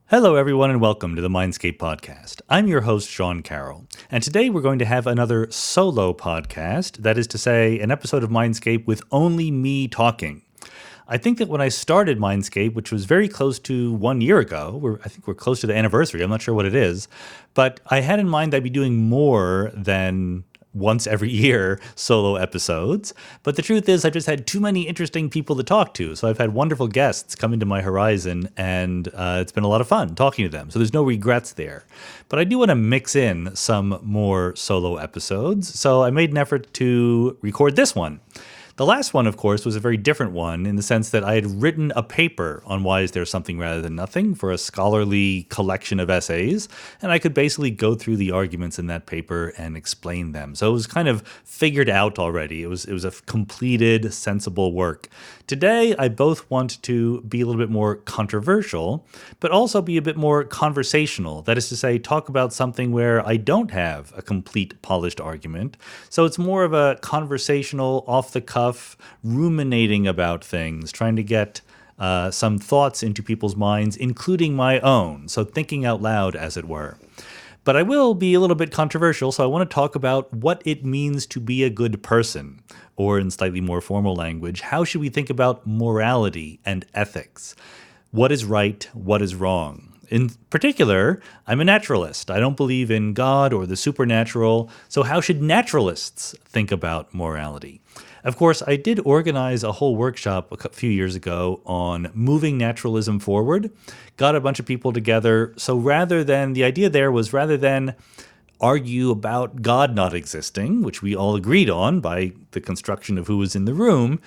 Hello, everyone, and welcome to the Mindscape Podcast. I'm your host, Sean Carroll, and today we're going to have another solo podcast, that is to say, an episode of Mindscape with only me talking. I think that when I started Mindscape, which was very close to 1 year ago, I think we're close to the anniversary, I'm not sure what it is, but I had in mind that I'd be doing more than once every year solo episodes. But the truth is, I've just had too many interesting people to talk to. So I've had wonderful guests come into my horizon, and it's been a lot of fun talking to them. So there's no regrets there. But I do want to mix in some more solo episodes. So I made an effort to record this one. The last one, of course, was a very different one in the sense that I had written a paper on why is there something rather than nothing for a scholarly collection of essays, and I could basically go through the arguments in that paper and explain them. So it was kind of figured out already. It was a completed, sensible work. Today, I both want to be a little bit more controversial, but also be a bit more conversational. That is to say, talk about something where I don't have a complete polished argument. So it's more of a conversational, off-the-cuff, ruminating about things, trying to get some thoughts into people's minds, including my own. So thinking out loud, as it were. But I will be a little bit controversial, so I want to talk about what it means to be a good person, or in slightly more formal language, how should we think about morality and ethics? What is right? What is wrong? In particular, I'm a naturalist. I don't believe in God or the supernatural, so how should naturalists think about morality? Of course, I did organize a whole workshop a few years ago on moving naturalism forward, got a bunch of people together. So the idea there was rather than argue about God not existing, which we all agreed on by the construction of who was in the room,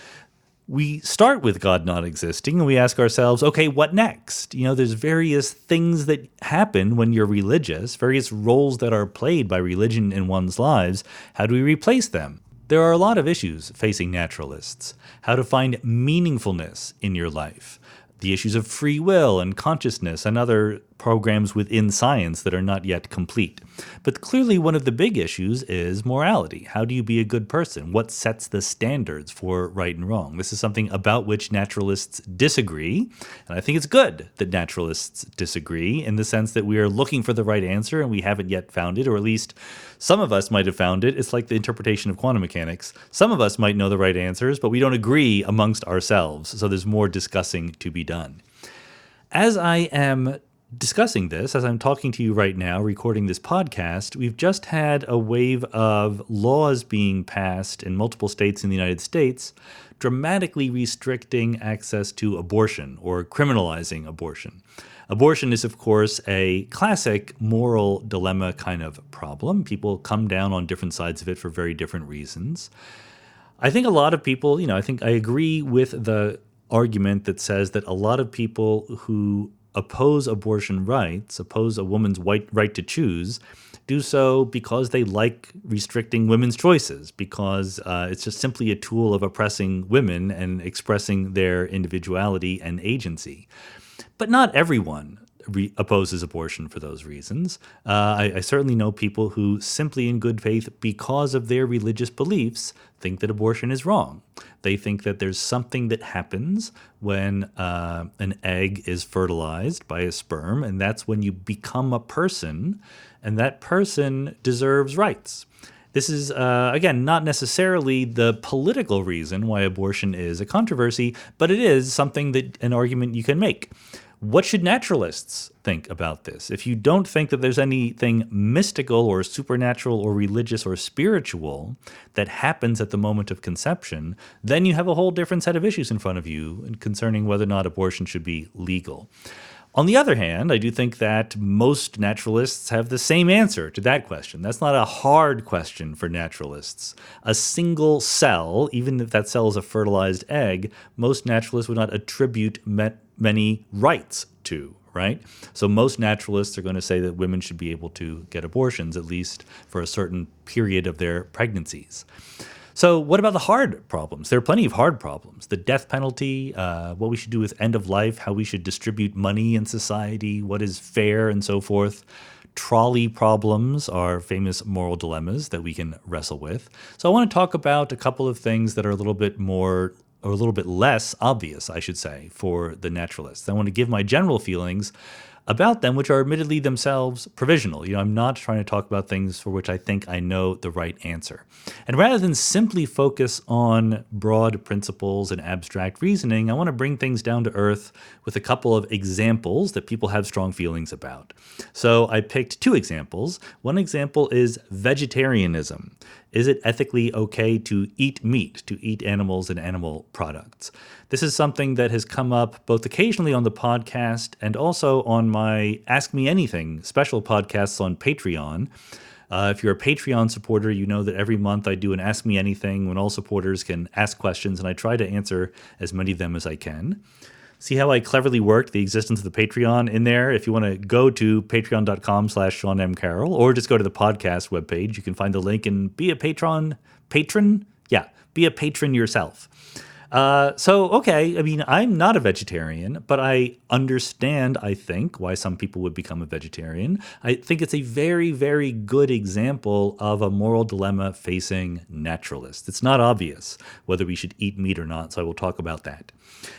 we start with God not existing and we ask ourselves, okay, what next? There's various things that happen when you're religious, various roles that are played by religion in one's lives. How do we replace them? There are a lot of issues facing naturalists. How to find meaningfulness in your life. The issues of free will and consciousness and other programs within science that are not yet complete. But clearly one of the big issues is morality. How do you be a good person? What sets the standards for right and wrong? This is something about which naturalists disagree, and I think it's good that naturalists disagree in the sense that we are looking for the right answer and we haven't yet found it, or at least some of us might have found it. It's like the interpretation of quantum mechanics. Some of us might know the right answers, but we don't agree amongst ourselves, so there's more discussing to be done. As I am discussing this, as I'm talking to you right now, recording this podcast, we've just had a wave of laws being passed in multiple states in the United States, dramatically restricting access to abortion or criminalizing abortion. Abortion is, of course, a classic moral dilemma kind of problem. People come down on different sides of it for very different reasons. I think a lot of people, I think I agree with the argument that says that a lot of people who oppose abortion rights, oppose a woman's right to choose, do so because they like restricting women's choices, because it's just simply a tool of oppressing women and expressing their individuality and agency. But not everyone opposes abortion for those reasons. I certainly know people who simply in good faith, because of their religious beliefs, think that abortion is wrong. They think that there's something that happens when an egg is fertilized by a sperm, and that's when you become a person, and that person deserves rights. This is, again, not necessarily the political reason why abortion is a controversy, but it is something that an argument you can make. What should naturalists think about this? If you don't think that there's anything mystical or supernatural or religious or spiritual that happens at the moment of conception, then you have a whole different set of issues in front of you concerning whether or not abortion should be legal. On the other hand, I do think that most naturalists have the same answer to that question. That's not a hard question for naturalists. A single cell, even if that cell is a fertilized egg, most naturalists would not attribute many rights to, right? So most naturalists are going to say that women should be able to get abortions, at least for a certain period of their pregnancies. So what about the hard problems? There are plenty of hard problems. The death penalty, what we should do with end of life, how we should distribute money in society, what is fair, and so forth. Trolley problems are famous moral dilemmas that we can wrestle with. So I want to talk about a couple of things that are a little bit more, or a little bit less obvious, I should say, for the naturalists. I want to give my general feelings about them, which are admittedly themselves provisional. I'm not trying to talk about things for which I think I know the right answer. And rather than simply focus on broad principles and abstract reasoning, I want to bring things down to earth with a couple of examples that people have strong feelings about. So I picked two examples. One example is vegetarianism. Is it ethically okay to eat meat, to eat animals and animal products? This is something that has come up both occasionally on the podcast and also on my Ask Me Anything special podcasts on Patreon. If you're a Patreon supporter, you know that every month I do an Ask Me Anything when all supporters can ask questions, and I try to answer as many of them as I can. See how I cleverly worked the existence of the Patreon in there? If you want to go to patreon.com/Sean M. Carroll, or just go to the podcast webpage, you can find the link and be a patron? Yeah, be a patron yourself. I'm not a vegetarian, but I understand, I think, why some people would become a vegetarian. I think it's a very, very good example of a moral dilemma facing naturalists. It's not obvious whether we should eat meat or not, so I will talk about that.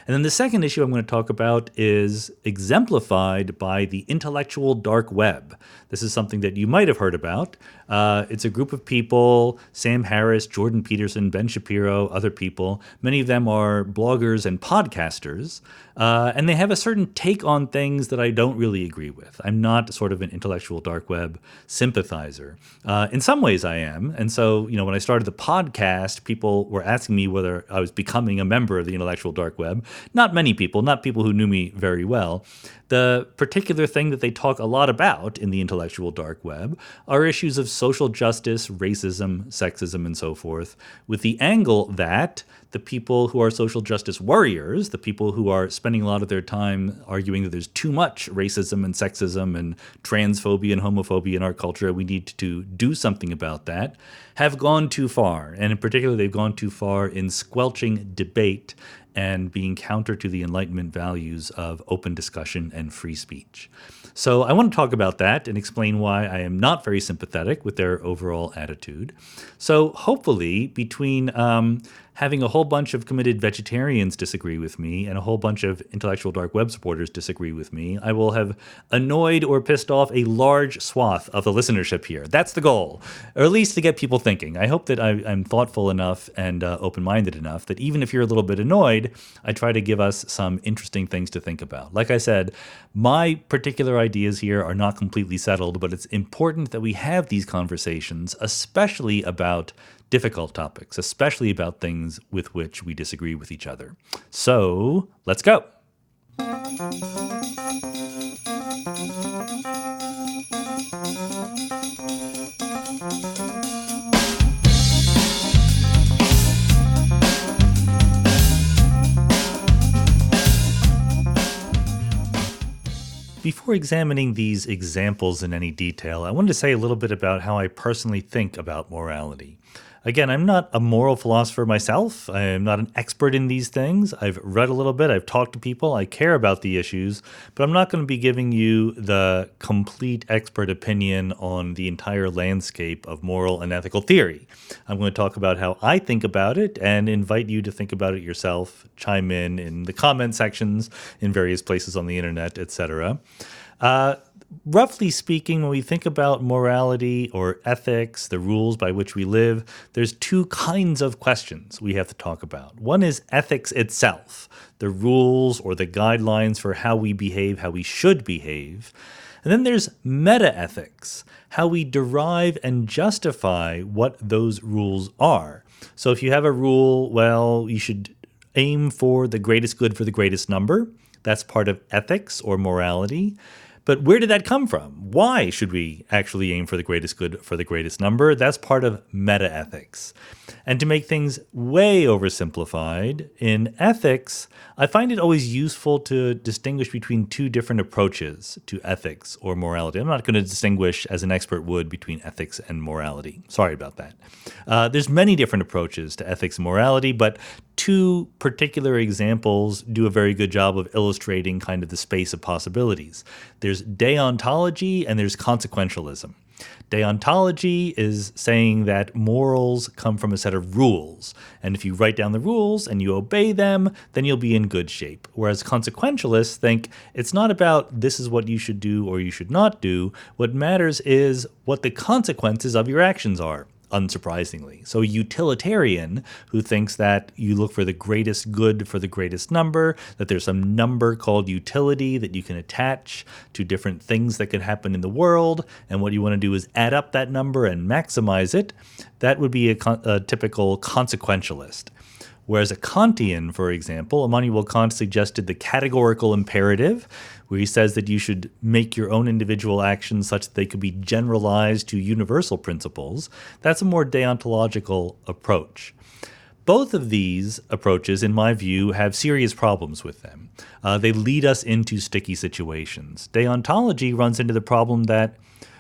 And then the second issue I'm going to talk about is exemplified by the intellectual dark web. This is something that you might have heard about. It's a group of people, Sam Harris, Jordan Peterson, Ben Shapiro, other people. Many of them are bloggers and podcasters, and they have a certain take on things that I don't really agree with. I'm not sort of an intellectual dark web sympathizer. In some ways I am. And so, when I started the podcast, people were asking me whether I was becoming a member of the intellectual dark web. Not many people, not people who knew me very well. The particular thing that they talk a lot about in the intellectual dark web are issues of social justice, racism, sexism, and so forth, with the angle that the people who are social justice warriors, the people who are spending a lot of their time arguing that there's too much racism and sexism and transphobia and homophobia in our culture, we need to do something about that, have gone too far. And in particular, they've gone too far in squelching debate and being counter to the Enlightenment values of open discussion and free speech. So I want to talk about that and explain why I am not very sympathetic with their overall attitude. So hopefully, between having a whole bunch of committed vegetarians disagree with me and a whole bunch of intellectual dark web supporters disagree with me, I will have annoyed or pissed off a large swath of the listenership here. That's the goal, or at least to get people thinking. I hope that I'm thoughtful enough and open-minded enough that even if you're a little bit annoyed, I try to give us some interesting things to think about. Like I said, my particular ideas here are not completely settled, but it's important that we have these conversations, especially about difficult topics, especially about things with which we disagree with each other. So, let's go. Before examining these examples in any detail, I wanted to say a little bit about how I personally think about morality. Again, I'm not a moral philosopher myself. I am not an expert in these things. I've read a little bit. I've talked to people. I care about the issues, but I'm not going to be giving you the complete expert opinion on the entire landscape of moral and ethical theory. I'm going to talk about how I think about it and invite you to think about it yourself, chime in the comment sections in various places on the internet, etc. Roughly speaking, when we think about morality or ethics, the rules by which we live, there's two kinds of questions we have to talk about. One is ethics itself, the rules or the guidelines for how we behave, how we should behave. And then there's meta-ethics, how we derive and justify what those rules are. So if you have a rule, well, you should aim for the greatest good for the greatest number. That's part of ethics or morality. But where did that come from? Why should we actually aim for the greatest good for the greatest number? That's part of meta-ethics. And to make things way oversimplified, in ethics, I find it always useful to distinguish between two different approaches to ethics or morality. I'm not going to distinguish, as an expert would, between ethics and morality. Sorry about that. There's many different approaches to ethics and morality, but two particular examples do a very good job of illustrating kind of the space of possibilities. There's deontology and there's consequentialism. Deontology is saying that morals come from a set of rules, and if you write down the rules and you obey them, then you'll be in good shape. Whereas consequentialists think it's not about this is what you should do or you should not do. What matters is what the consequences of your actions are. Unsurprisingly. So a utilitarian who thinks that you look for the greatest good for the greatest number, that there's some number called utility that you can attach to different things that could happen in the world, and what you want to do is add up that number and maximize it, that would be a typical consequentialist. Whereas a Kantian, for example, Immanuel Kant suggested the categorical imperative, where he says that you should make your own individual actions such that they could be generalized to universal principles. That's a more deontological approach. Both of these approaches, in my view, have serious problems with them. They lead us into sticky situations. Deontology runs into the problem that,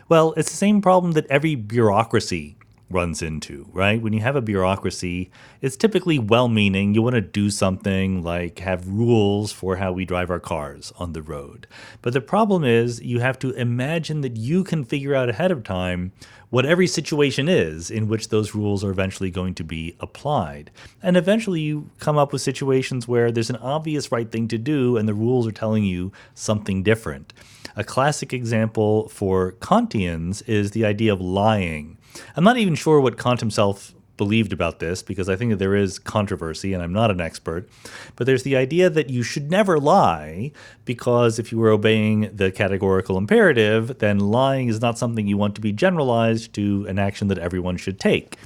well, it's the same problem that every bureaucracy runs into, right? When you have a bureaucracy, it's typically well-meaning. You want to do something like have rules for how we drive our cars on the road. But the problem is you have to imagine that you can figure out ahead of time what every situation is in which those rules are eventually going to be applied. And eventually you come up with situations where there's an obvious right thing to do and the rules are telling you something different. A classic example for Kantians is the idea of lying. I'm not even sure what Kant himself believed about this because I think that there is controversy and I'm not an expert. But there's the idea that you should never lie because if you were obeying the categorical imperative, then lying is not something you want to be generalized to an action that everyone should take.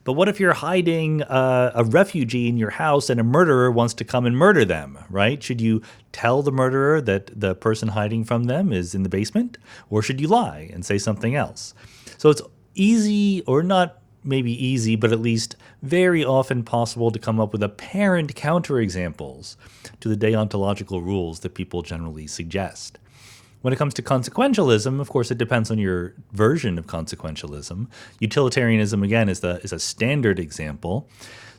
But what if you're hiding a refugee in your house and a murderer wants to come and murder them, right? Should you tell the murderer that the person hiding from them is in the basement? Or should you lie and say something else? So it's easy, or not maybe easy, but at least very often possible to come up with apparent counterexamples to the deontological rules that people generally suggest. When it comes to consequentialism, of course, it depends on your version of consequentialism. Utilitarianism, again, is a standard example.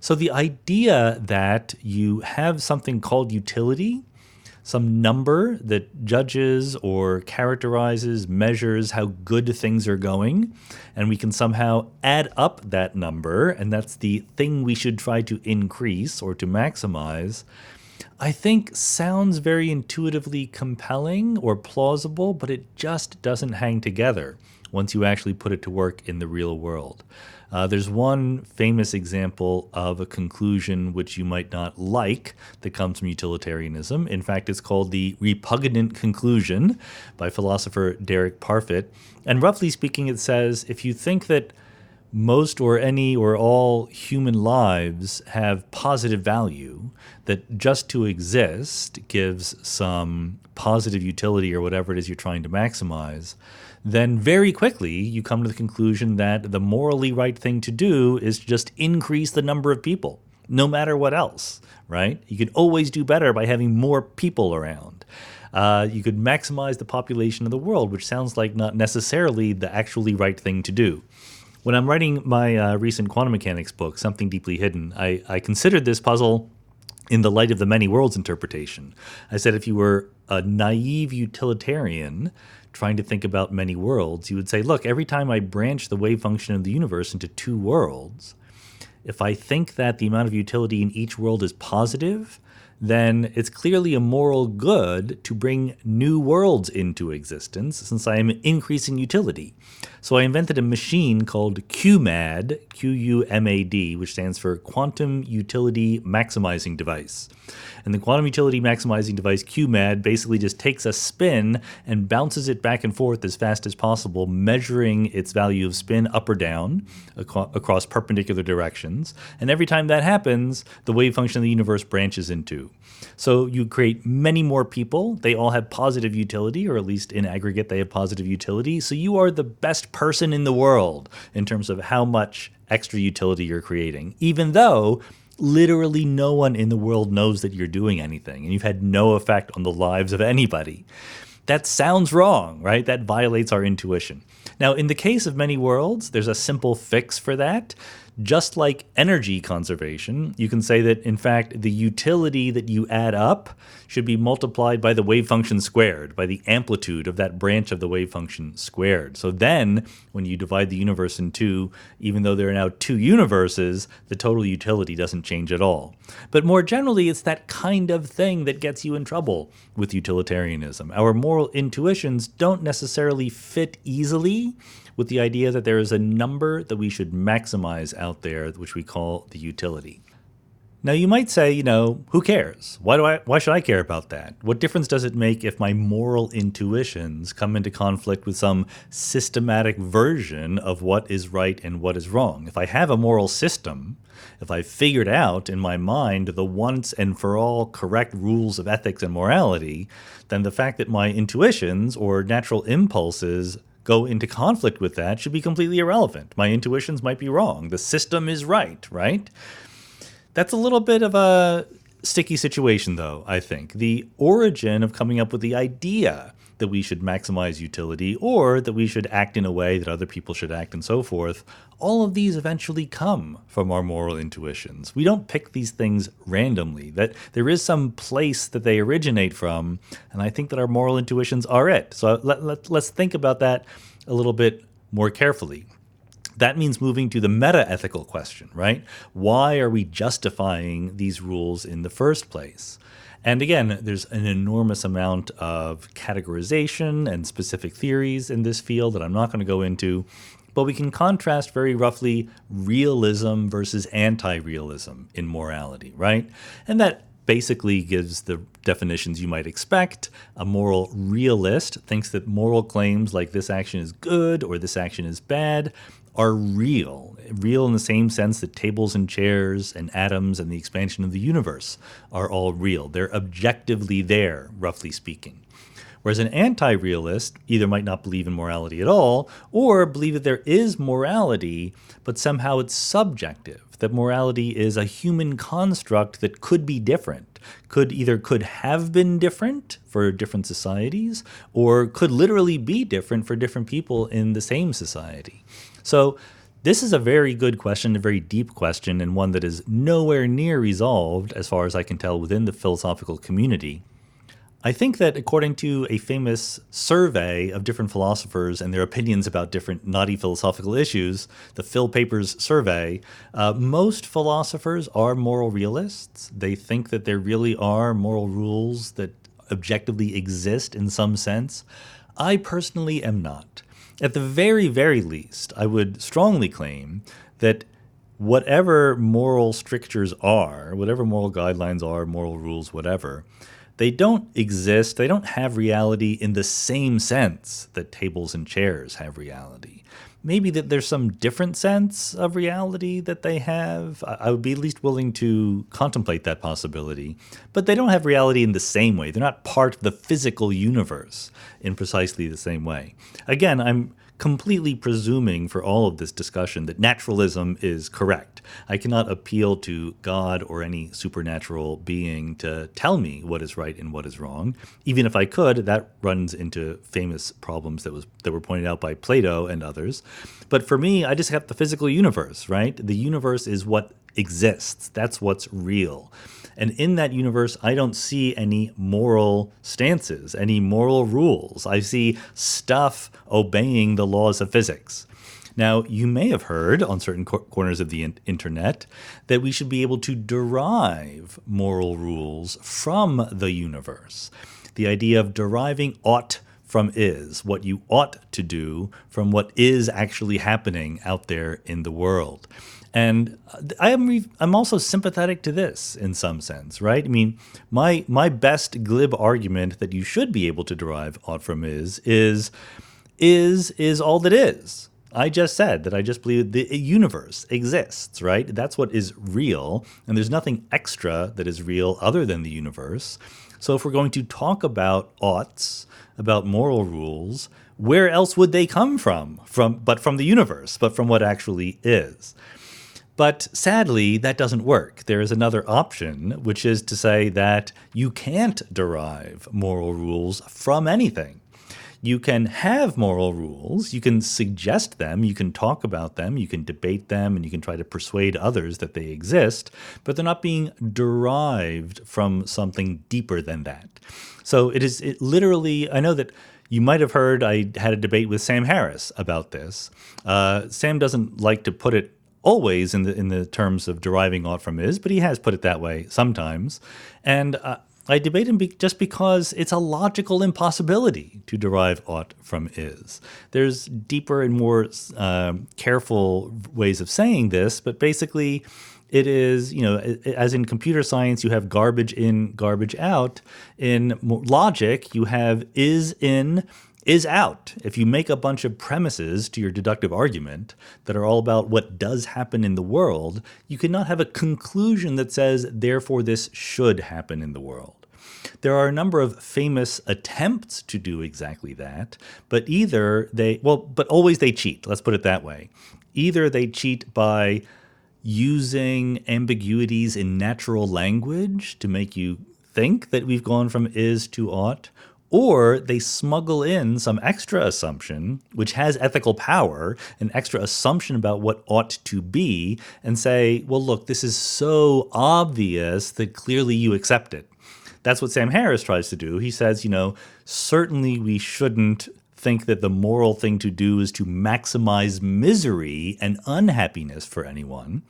So the idea that you have something called utility, some number that judges or characterizes, measures how good things are going, and we can somehow add up that number, and that's the thing we should try to increase or to maximize, I think sounds very intuitively compelling or plausible, but it just doesn't hang together once you actually put it to work in the real world. There's one famous example of a conclusion which you might not like that comes from utilitarianism. In fact, it's called the repugnant conclusion by philosopher Derek Parfit. And roughly speaking, it says, if you think that most or any or all human lives have positive value, that just to exist gives some positive utility or whatever it is you're trying to maximize, then very quickly you come to the conclusion that the morally right thing to do is to just increase the number of people, no matter what else, right? You can always do better by having more people around. You could maximize the population of the world, which sounds like not necessarily the actually right thing to do. When I'm writing my recent quantum mechanics book, Something Deeply Hidden, I considered this puzzle in the light of the many worlds interpretation. I said if you were a naive utilitarian trying to think about many worlds, you would say, look, every time I branch the wave function of the universe into two worlds, if I think that the amount of utility in each world is positive, then it's clearly a moral good to bring new worlds into existence since I am increasing utility. So I invented a machine called QUMAD, Q-U-M-A-D, which stands for Quantum Utility Maximizing Device. And the quantum utility maximizing device, QUMAD, basically just takes a spin and bounces it back and forth as fast as possible, measuring its value of spin up or down across perpendicular directions. And every time that happens, the wave function of the universe branches in two. So you create many more people. They all have positive utility, or at least in aggregate, they have positive utility. So you are the best person in the world in terms of how much extra utility you're creating, even though literally no one in the world knows that you're doing anything, and you've had no effect on the lives of anybody. That sounds wrong, right? That violates our intuition. Now, in the case of many worlds, there's a simple fix for that. Just like energy conservation, you can say that, in fact, the utility that you add up should be multiplied by the wave function squared, by the amplitude of that branch of the wave function squared. So then, when you divide the universe in two, even though there are now two universes, the total utility doesn't change at all. But more generally, it's that kind of thing that gets you in trouble with utilitarianism. Our moral intuitions don't necessarily fit easily with the idea that there is a number that we should maximize out there, which we call the utility. Now, you might say, who cares? Why should I care about that? What difference does it make if my moral intuitions come into conflict with some systematic version of what is right and what is wrong? If I have a moral system, if I figured out in my mind the once and for all correct rules of ethics and morality, then the fact that my intuitions or natural impulses go into conflict with that should be completely irrelevant. My intuitions might be wrong. The system is right? That's a little bit of a sticky situation, though, I think. The origin of coming up with the idea that we should maximize utility or that we should act in a way that other people should act and so forth, all of these eventually come from our moral intuitions. We don't pick these things randomly. That there is some place that they originate from, and I think that our moral intuitions are it. So let's think about that a little bit more carefully. That means moving to the meta-ethical question, right? Why are we justifying these rules in the first place? And again, there's an enormous amount of categorization and specific theories in this field that I'm not going to go into, but we can contrast very roughly realism versus anti-realism in morality, right? And that basically gives the definitions you might expect. A moral realist thinks that moral claims like this action is good or this action is bad are real in the same sense that tables and chairs and atoms and the expansion of the universe are all real. They're objectively there, roughly speaking. Whereas an anti-realist either might not believe in morality at all or believe that there is morality, but somehow it's subjective, that morality is a human construct that could be different, could have been different for different societies, or could literally be different for different people in the same society. So this is a very good question, a very deep question, and one that is nowhere near resolved, as far as I can tell, within the philosophical community. I think that according to a famous survey of different philosophers and their opinions about different knotty philosophical issues, the Phil Papers survey, most philosophers are moral realists. They think that there really are moral rules that objectively exist in some sense. I personally am not. At the very, very least, I would strongly claim that whatever moral strictures are, whatever moral guidelines are, moral rules, whatever, they don't exist, they don't have reality in the same sense that tables and chairs have reality. Maybe that there's some different sense of reality that they have. I would be at least willing to contemplate that possibility. But they don't have reality in the same way. They're not part of the physical universe in precisely the same way. Again, I'm completely presuming for all of this discussion that naturalism is correct. I cannot appeal to God or any supernatural being to tell me what is right and what is wrong. Even if I could, that runs into famous problems that were pointed out by Plato and others. But for me, I just have the physical universe, right? The universe is what exists. That's what's real. And in that universe, I don't see any moral stances, any moral rules. I see stuff obeying the laws of physics. Now, you may have heard on certain corners of the internet that we should be able to derive moral rules from the universe. The idea of deriving ought from is, what you ought to do from what is actually happening out there in the world. And I'm also sympathetic to this in some sense, right? I mean, my best glib argument that you should be able to derive ought from is all that is. I just said that I just believe the universe exists, right? That's what is real, and there's nothing extra that is real other than the universe. So if we're going to talk about oughts, about moral rules, where else would they come from? But from the universe, but from what actually is. But sadly, that doesn't work. There is another option, which is to say that you can't derive moral rules from anything. You can have moral rules, you can suggest them, you can talk about them, you can debate them, and you can try to persuade others that they exist, but they're not being derived from something deeper than that. So it literally, I know that you might have heard I had a debate with Sam Harris about this. Sam doesn't like to put it always in the terms of deriving ought from is, but he has put it that way sometimes. And I debate him just because it's a logical impossibility to derive ought from is. There's deeper and more careful ways of saying this, but basically it is, as in computer science, you have garbage in, garbage out. In logic, you have is in, is out. If you make a bunch of premises to your deductive argument that are all about what does happen in the world, you cannot have a conclusion that says, therefore, this should happen in the world. There are a number of famous attempts to do exactly that, but but always they cheat. Let's put it that way. Either they cheat by using ambiguities in natural language to make you think that we've gone from is to ought, or they smuggle in some extra assumption, which has ethical power, an extra assumption about what ought to be, and say, well, look, this is so obvious that clearly you accept it. That's what Sam Harris tries to do. He says, certainly we shouldn't think that the moral thing to do is to maximize misery and unhappiness for anyone.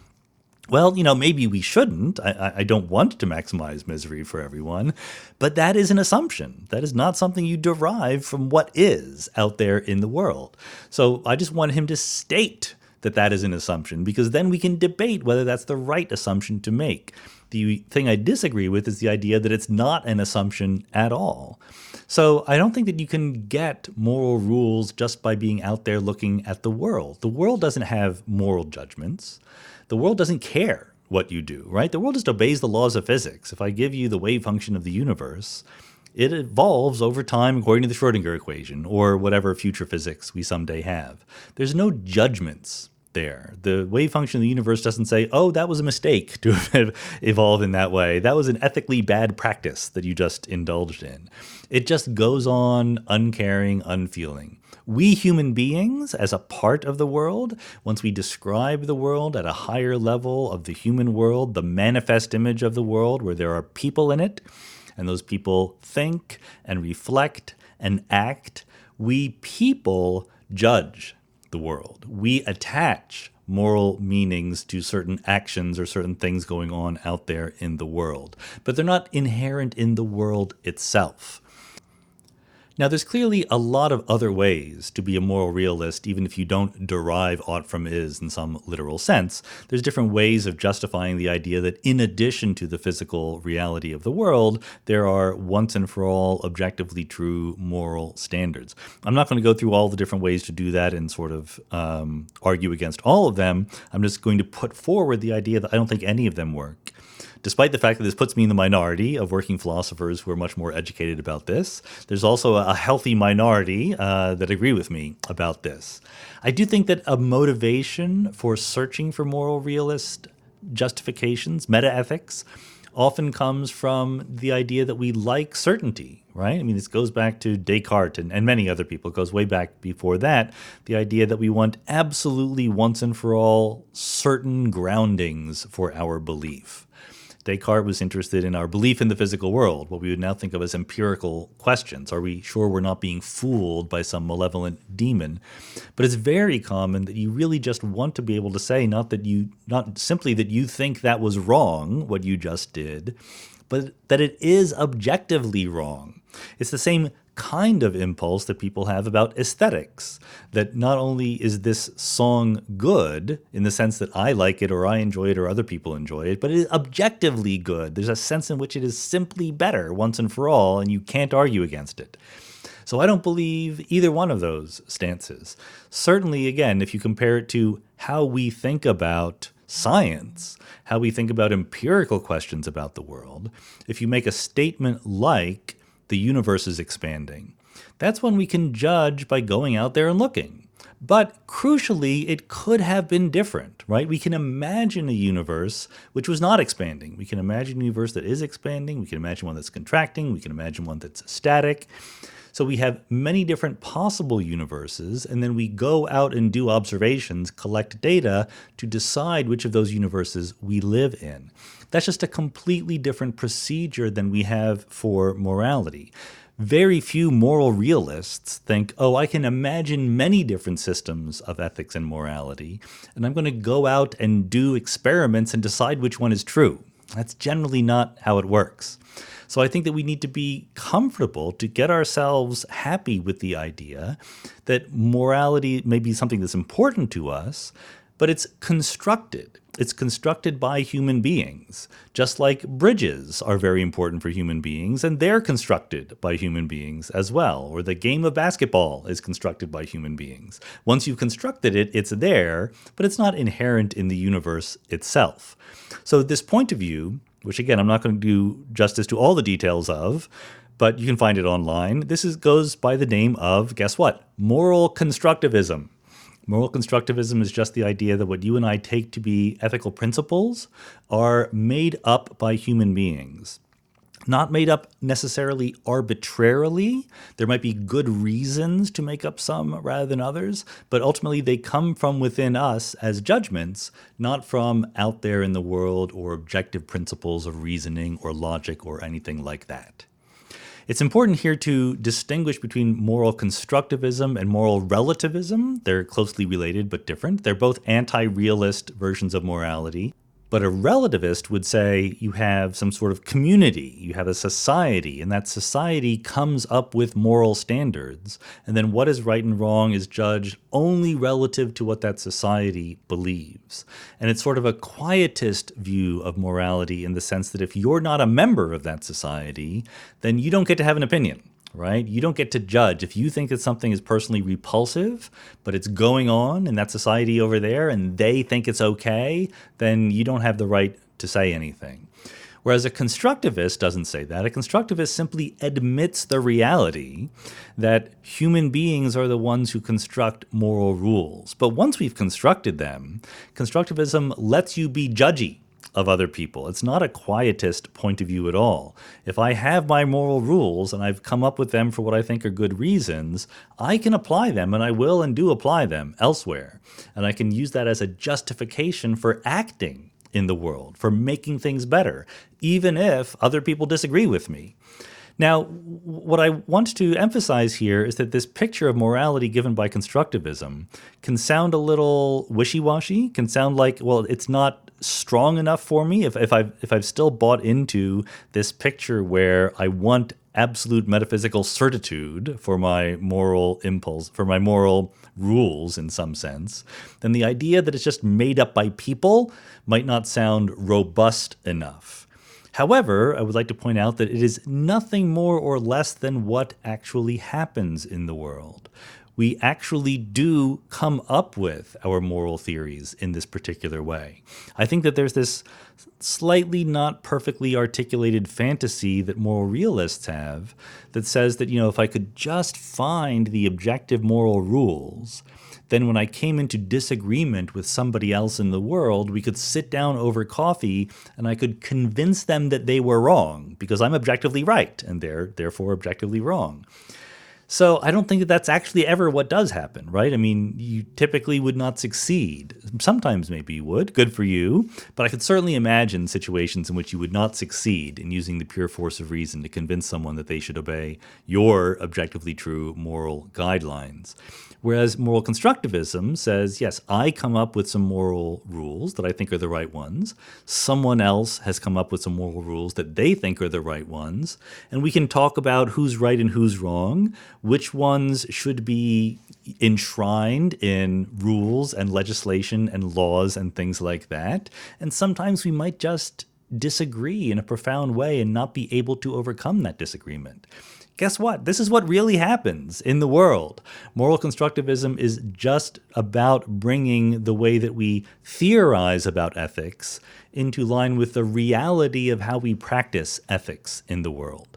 Well, maybe we shouldn't. I don't want to maximize misery for everyone, but that is an assumption. That is not something you derive from what is out there in the world. So I just want him to state that that is an assumption, because then we can debate whether that's the right assumption to make. The thing I disagree with is the idea that it's not an assumption at all. So I don't think that you can get moral rules just by being out there looking at the world. The world doesn't have moral judgments. The world doesn't care what you do, right? The world just obeys the laws of physics. If I give you the wave function of the universe, it evolves over time according to the Schrodinger equation or whatever future physics we someday have. There's no judgments there. The wave function of the universe doesn't say, oh, that was a mistake to have evolved in that way. That was an ethically bad practice that you just indulged in. It just goes on uncaring, unfeeling. We human beings, as a part of the world, once we describe the world at a higher level of the human world, the manifest image of the world where there are people in it, and those people think and reflect and act, we people judge the world. We attach moral meanings to certain actions or certain things going on out there in the world, but they're not inherent in the world itself. Now, there's clearly a lot of other ways to be a moral realist, even if you don't derive ought from is in some literal sense. There's different ways of justifying the idea that in addition to the physical reality of the world, there are once and for all objectively true moral standards. I'm not going to go through all the different ways to do that and sort of argue against all of them. I'm just going to put forward the idea that I don't think any of them work. Despite the fact that this puts me in the minority of working philosophers who are much more educated about this, there's also a healthy minority that agree with me about this. I do think that a motivation for searching for moral realist justifications, metaethics, often comes from the idea that we like certainty, right? I mean, this goes back to Descartes and many other people. It goes way back before that, the idea that we want absolutely once and for all certain groundings for our belief. Descartes was interested in our belief in the physical world, what we would now think of as empirical questions. Are we sure we're not being fooled by some malevolent demon? But it's very common that you really just want to be able to say not simply that you think that was wrong, what you just did, but that it is objectively wrong. It's the same kind of impulse that people have about aesthetics, that not only is this song good in the sense that I like it or I enjoy it or other people enjoy it, but it is objectively good. There's a sense in which it is simply better once and for all, and you can't argue against it. So I don't believe either one of those stances. Certainly, again, if you compare it to how we think about science, how we think about empirical questions about the world, if you make a statement like the universe is expanding, that's when we can judge by going out there and looking. But crucially, it could have been different, right? We can imagine a universe which was not expanding. We can imagine a universe that is expanding. We can imagine one that's contracting. We can imagine one that's static. So we have many different possible universes, and then we go out and do observations, collect data to decide which of those universes we live in. That's just a completely different procedure than we have for morality. Very few moral realists think, oh, I can imagine many different systems of ethics and morality, and I'm going to go out and do experiments and decide which one is true. That's generally not how it works. So I think that we need to be comfortable to get ourselves happy with the idea that morality may be something that's important to us, but it's constructed. It's constructed by human beings, just like bridges are very important for human beings, and they're constructed by human beings as well. Or the game of basketball is constructed by human beings. Once you've constructed it, it's there, but it's not inherent in the universe itself. So this point of view, which again, I'm not going to do justice to all the details of, but you can find it online. Goes by the name of, guess what? Moral constructivism. Moral constructivism is just the idea that what you and I take to be ethical principles are made up by human beings. Not made up necessarily arbitrarily. There might be good reasons to make up some rather than others, but ultimately they come from within us as judgments, not from out there in the world or objective principles of reasoning or logic or anything like that. It's important here to distinguish between moral constructivism and moral relativism. They're closely related but different. They're both anti-realist versions of morality. But a relativist would say you have some sort of community, you have a society, and that society comes up with moral standards. And then what is right and wrong is judged only relative to what that society believes. And it's sort of a quietist view of morality in the sense that if you're not a member of that society, then you don't get to have an opinion. Right? You don't get to judge. If you think that something is personally repulsive, but it's going on in that society over there and they think it's okay, then you don't have the right to say anything. Whereas a constructivist doesn't say that. A constructivist simply admits the reality that human beings are the ones who construct moral rules. But once we've constructed them, constructivism lets you be judgy of other people. It's not a quietist point of view at all. If I have my moral rules and I've come up with them for what I think are good reasons, I can apply them, and I will and do apply them elsewhere. And I can use that as a justification for acting in the world, for making things better, even if other people disagree with me. Now, what I want to emphasize here is that this picture of morality given by constructivism can sound a little wishy-washy, can sound like, well, it's not strong enough for me. If I've still bought into this picture where I want absolute metaphysical certitude for my moral impulse, for my moral rules in some sense, then the idea that it's just made up by people might not sound robust enough. However, I would like to point out that it is nothing more or less than what actually happens in the world. We actually do come up with our moral theories in this particular way. I think that there's this slightly not perfectly articulated fantasy that moral realists have that says that, if I could just find the objective moral rules, then when I came into disagreement with somebody else in the world, we could sit down over coffee and I could convince them that they were wrong because I'm objectively right and they're therefore objectively wrong. So I don't think that that's actually ever what does happen, right? I mean, you typically would not succeed. Sometimes maybe you would, good for you, but I could certainly imagine situations in which you would not succeed in using the pure force of reason to convince someone that they should obey your objectively true moral guidelines. Whereas moral constructivism says, yes, I come up with some moral rules that I think are the right ones. Someone else has come up with some moral rules that they think are the right ones. And we can talk about who's right and who's wrong, which ones should be enshrined in rules and legislation and laws and things like that. And sometimes we might just disagree in a profound way and not be able to overcome that disagreement. Guess what? This is what really happens in the world. Moral constructivism is just about bringing the way that we theorize about ethics into line with the reality of how we practice ethics in the world.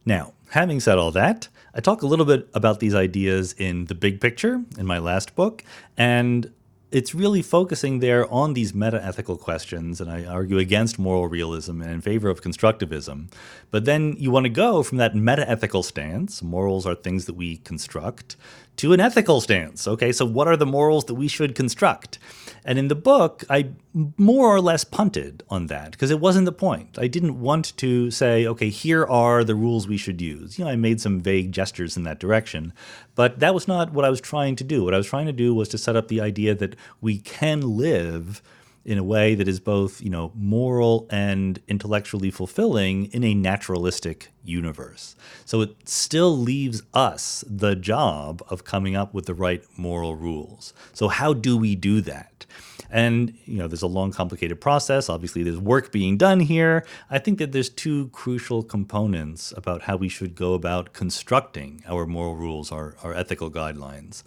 Now, having said all that, I talk a little bit about these ideas in The Big Picture in my last book, and it's really focusing there on these meta-ethical questions, and I argue against moral realism and in favor of constructivism. But then you want to go from that meta-ethical stance, morals are things that we construct, to an ethical stance. Okay, so what are the morals that we should construct? And in the book, I more or less punted on that because it wasn't the point. I didn't want to say, okay, here are the rules we should use. I made some vague gestures in that direction, but that was not what I was trying to do. What I was trying to do was to set up the idea that we can live in a way that is both, moral and intellectually fulfilling in a naturalistic universe. So it still leaves us the job of coming up with the right moral rules. So how do we do that? And, there's a long, complicated process. Obviously, there's work being done here. I think that there's two crucial components about how we should go about constructing our moral rules, our ethical guidelines.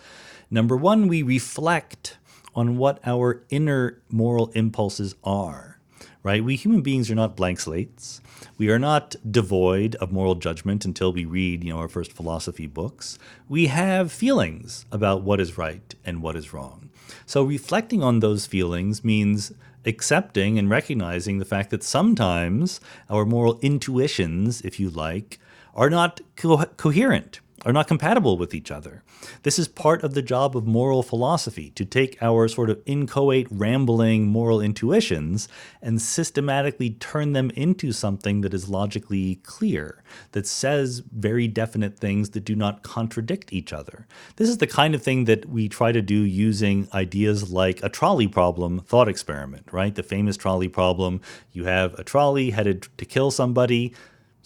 Number one, we reflect on what our inner moral impulses are, right? We human beings are not blank slates. We are not devoid of moral judgment until we read, our first philosophy books. We have feelings about what is right and what is wrong. So reflecting on those feelings means accepting and recognizing the fact that sometimes our moral intuitions, if you like, are not coherent, are not compatible with each other. This is part of the job of moral philosophy, to take our sort of inchoate, rambling moral intuitions and systematically turn them into something that is logically clear, that says very definite things that do not contradict each other. This is the kind of thing that we try to do using ideas like a trolley problem thought experiment, right? The famous trolley problem, you have a trolley headed to kill somebody,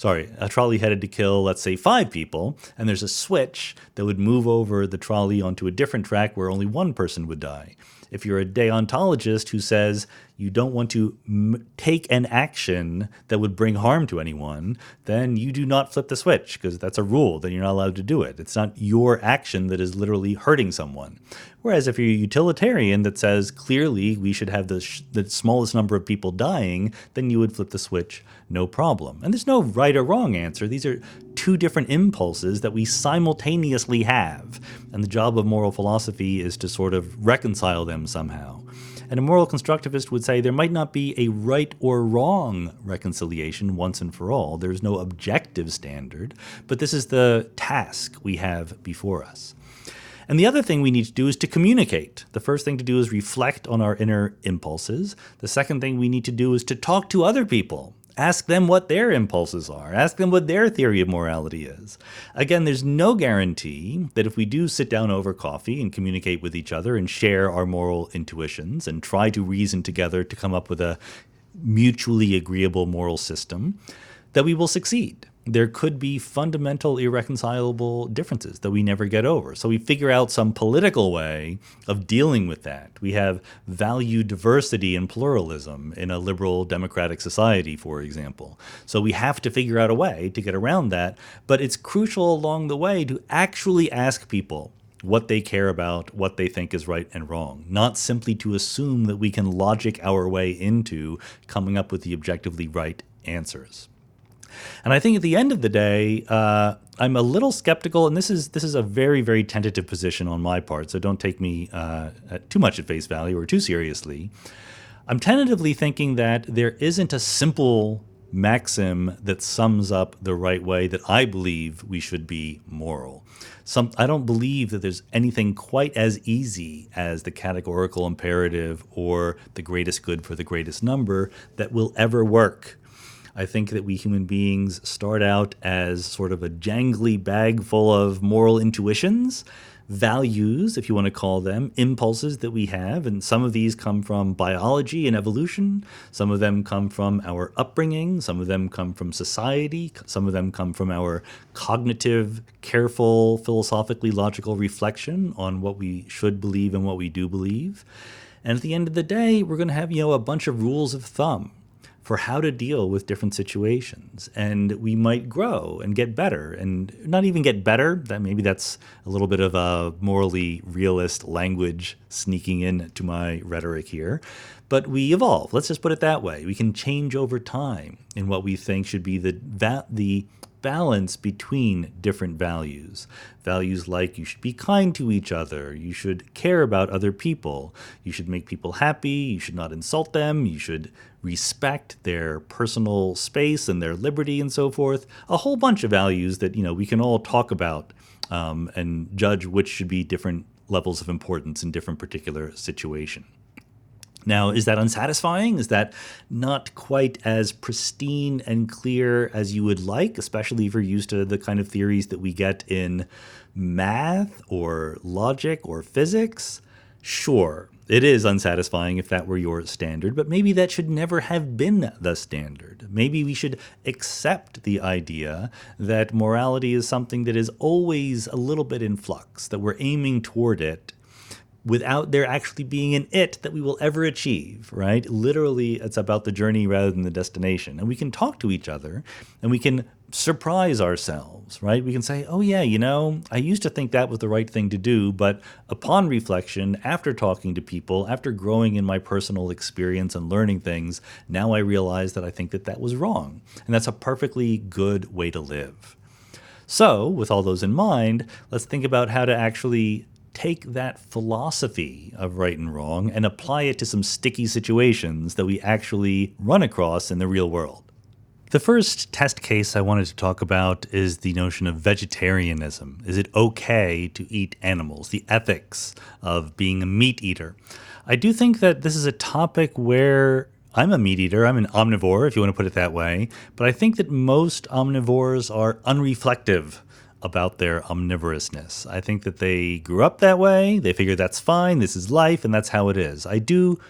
a trolley headed to kill, let's say, 5 people, and there's a switch that would move over the trolley onto a different track where only one person would die. If you're a deontologist who says you don't want to take an action that would bring harm to anyone, then you do not flip the switch because that's a rule, then you're not allowed to do it. It's not your action that is literally hurting someone. Whereas if you're a utilitarian that says clearly we should have the smallest number of people dying, then you would flip the switch, no problem. And there's no right or wrong answer. These are two different impulses that we simultaneously have. And the job of moral philosophy is to sort of reconcile them somehow. And a moral constructivist would say there might not be a right or wrong reconciliation once and for all. There's no objective standard, but this is the task we have before us. And the other thing we need to do is to communicate. The first thing to do is reflect on our inner impulses. The second thing we need to do is to talk to other people. Ask them what their impulses are. Ask them what their theory of morality is. Again, there's no guarantee that if we do sit down over coffee and communicate with each other and share our moral intuitions and try to reason together to come up with a mutually agreeable moral system, that we will succeed. There could be fundamental irreconcilable differences that we never get over. So we figure out some political way of dealing with that. We have value diversity and pluralism in a liberal democratic society, for example. So we have to figure out a way to get around that. But it's crucial along the way to actually ask people what they care about, what they think is right and wrong, not simply to assume that we can logic our way into coming up with the objectively right answers. And I think at the end of the day, I'm a little skeptical, and this is a very, very tentative position on my part, so don't take me too much at face value or too seriously. I'm tentatively thinking that there isn't a simple maxim that sums up the right way that I believe we should be moral. I don't believe that there's anything quite as easy as the categorical imperative or the greatest good for the greatest number that will ever work. I think that we human beings start out as sort of a jangly bag full of moral intuitions, values, if you want to call them, impulses that we have. And some of these come from biology and evolution. Some of them come from our upbringing. Some of them come from society. Some of them come from our cognitive, careful, philosophically logical reflection on what we should believe and what we do believe. And at the end of the day, we're going to have, a bunch of rules of thumb for how to deal with different situations. And we might grow and get better, and not even get better, that maybe that's a little bit of a morally realist language sneaking into my rhetoric here, but we evolve. Let's just put it that way. We can change over time in what we think should be the balance between different values. Values like you should be kind to each other, you should care about other people, you should make people happy, you should not insult them, you should respect their personal space and their liberty and so forth. A whole bunch of values that, we can all talk about and judge which should be different levels of importance in different particular situation. Now, is that unsatisfying? Is that not quite as pristine and clear as you would like, especially if you're used to the kind of theories that we get in math or logic or physics? Sure, it is unsatisfying if that were your standard, but maybe that should never have been the standard. Maybe we should accept the idea that morality is something that is always a little bit in flux, that we're aiming toward it, without there actually being an it that we will ever achieve, right? Literally, it's about the journey rather than the destination. And we can talk to each other and we can surprise ourselves, right? We can say, oh yeah, I used to think that was the right thing to do, but upon reflection, after talking to people, after growing in my personal experience and learning things, now I realize that I think that that was wrong. And that's a perfectly good way to live. So, with all those in mind, let's think about how to actually take that philosophy of right and wrong and apply it to some sticky situations that we actually run across in the real world. The first test case I wanted to talk about is the notion of vegetarianism. Is it okay to eat animals? The ethics of being a meat eater. I do think that this is a topic where I'm a meat eater. I'm an omnivore, if you want to put it that way. But I think that most omnivores are unreflective about their omnivorousness. I think that they grew up that way. They figure that's fine. This is life, and that's how it is. I do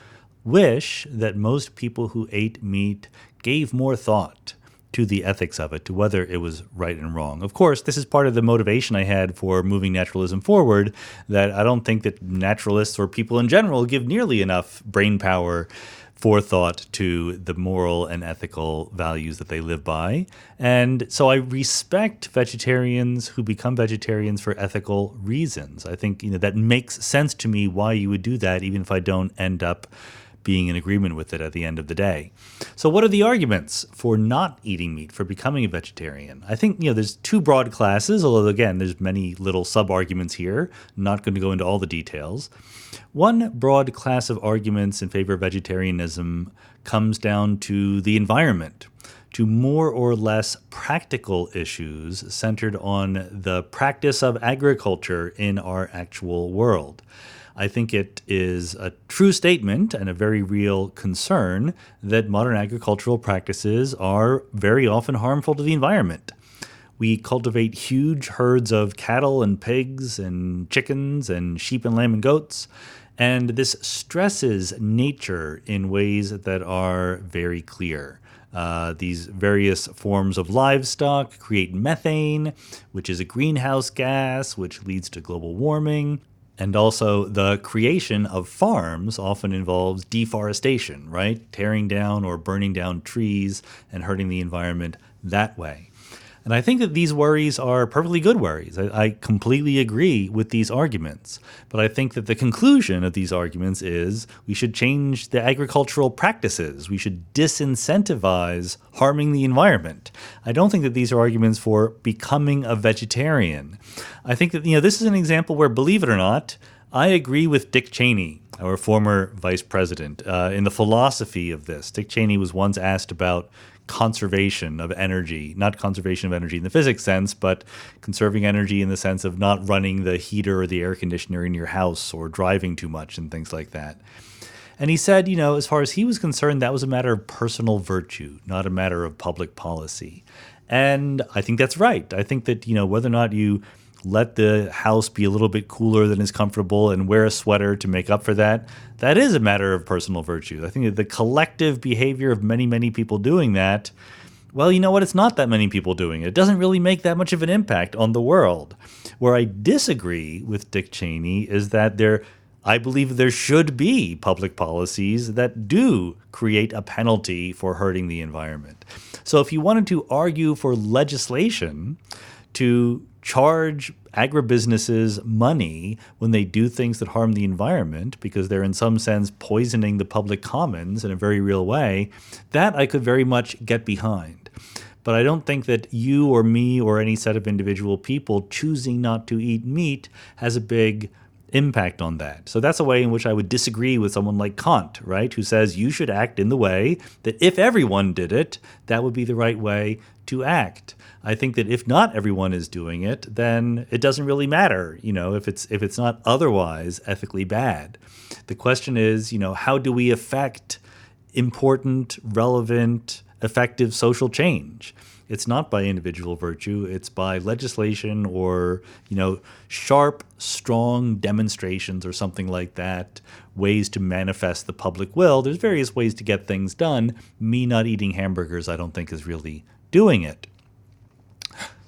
wish that most people who ate meat gave more thought to the ethics of it, to whether it was right and wrong. Of course, this is part of the motivation I had for moving naturalism forward, that I don't think that naturalists or people in general give nearly enough brain power, forethought to the moral and ethical values that they live by. And so I respect vegetarians who become vegetarians for ethical reasons. I think that makes sense to me why you would do that, even if I don't end up being in agreement with it at the end of the day. So what are the arguments for not eating meat, for becoming a vegetarian? I think, there's two broad classes, although again, there's many little sub-arguments here. I'm not going to go into all the details. One broad class of arguments in favor of vegetarianism comes down to the environment, to more or less practical issues centered on the practice of agriculture in our actual world. I think it is a true statement and a very real concern that modern agricultural practices are very often harmful to the environment. We cultivate huge herds of cattle and pigs and chickens and sheep and lamb and goats, and this stresses nature in ways that are very clear. These various forms of livestock create methane, which is a greenhouse gas, which leads to global warming. And also the creation of farms often involves deforestation, right? Tearing down or burning down trees and hurting the environment that way. And I think that these worries are perfectly good worries. I completely agree with these arguments. But I think that the conclusion of these arguments is we should change the agricultural practices. We should disincentivize harming the environment. I don't think that these are arguments for becoming a vegetarian. I think that, this is an example where, believe it or not, I agree with Dick Cheney, our former vice president, in the philosophy of this. Dick Cheney was once asked about conservation of energy, not conservation of energy in the physics sense, but conserving energy in the sense of not running the heater or the air conditioner in your house or driving too much and things like that. And he said, as far as he was concerned, that was a matter of personal virtue, not a matter of public policy. And I think that's right. I think that, whether or not you let the house be a little bit cooler than is comfortable and wear a sweater to make up for that, that is a matter of personal virtue. I think that the collective behavior of many, many people doing that, well, you know what? It's not that many people doing it. It doesn't really make that much of an impact on the world. Where I disagree with Dick Cheney is that I believe there should be public policies that do create a penalty for hurting the environment. So if you wanted to argue for legislation to charge agribusinesses money when they do things that harm the environment because they're in some sense poisoning the public commons in a very real way, that I could very much get behind. but I don't think that you or me or any set of individual people choosing not to eat meat has a big impact on that. So that's a way in which I would disagree with someone like Kant, right, who says you should act in the way that if everyone did it, that would be the right way to act. I think that if not everyone is doing it, then it doesn't really matter, if it's not otherwise ethically bad. The question is, how do we affect important, relevant, effective social change? It's not by individual virtue. It's by legislation or, sharp, strong demonstrations or something like that, ways to manifest the public will. There's various ways to get things done. Me not eating hamburgers, I don't think, is really doing it.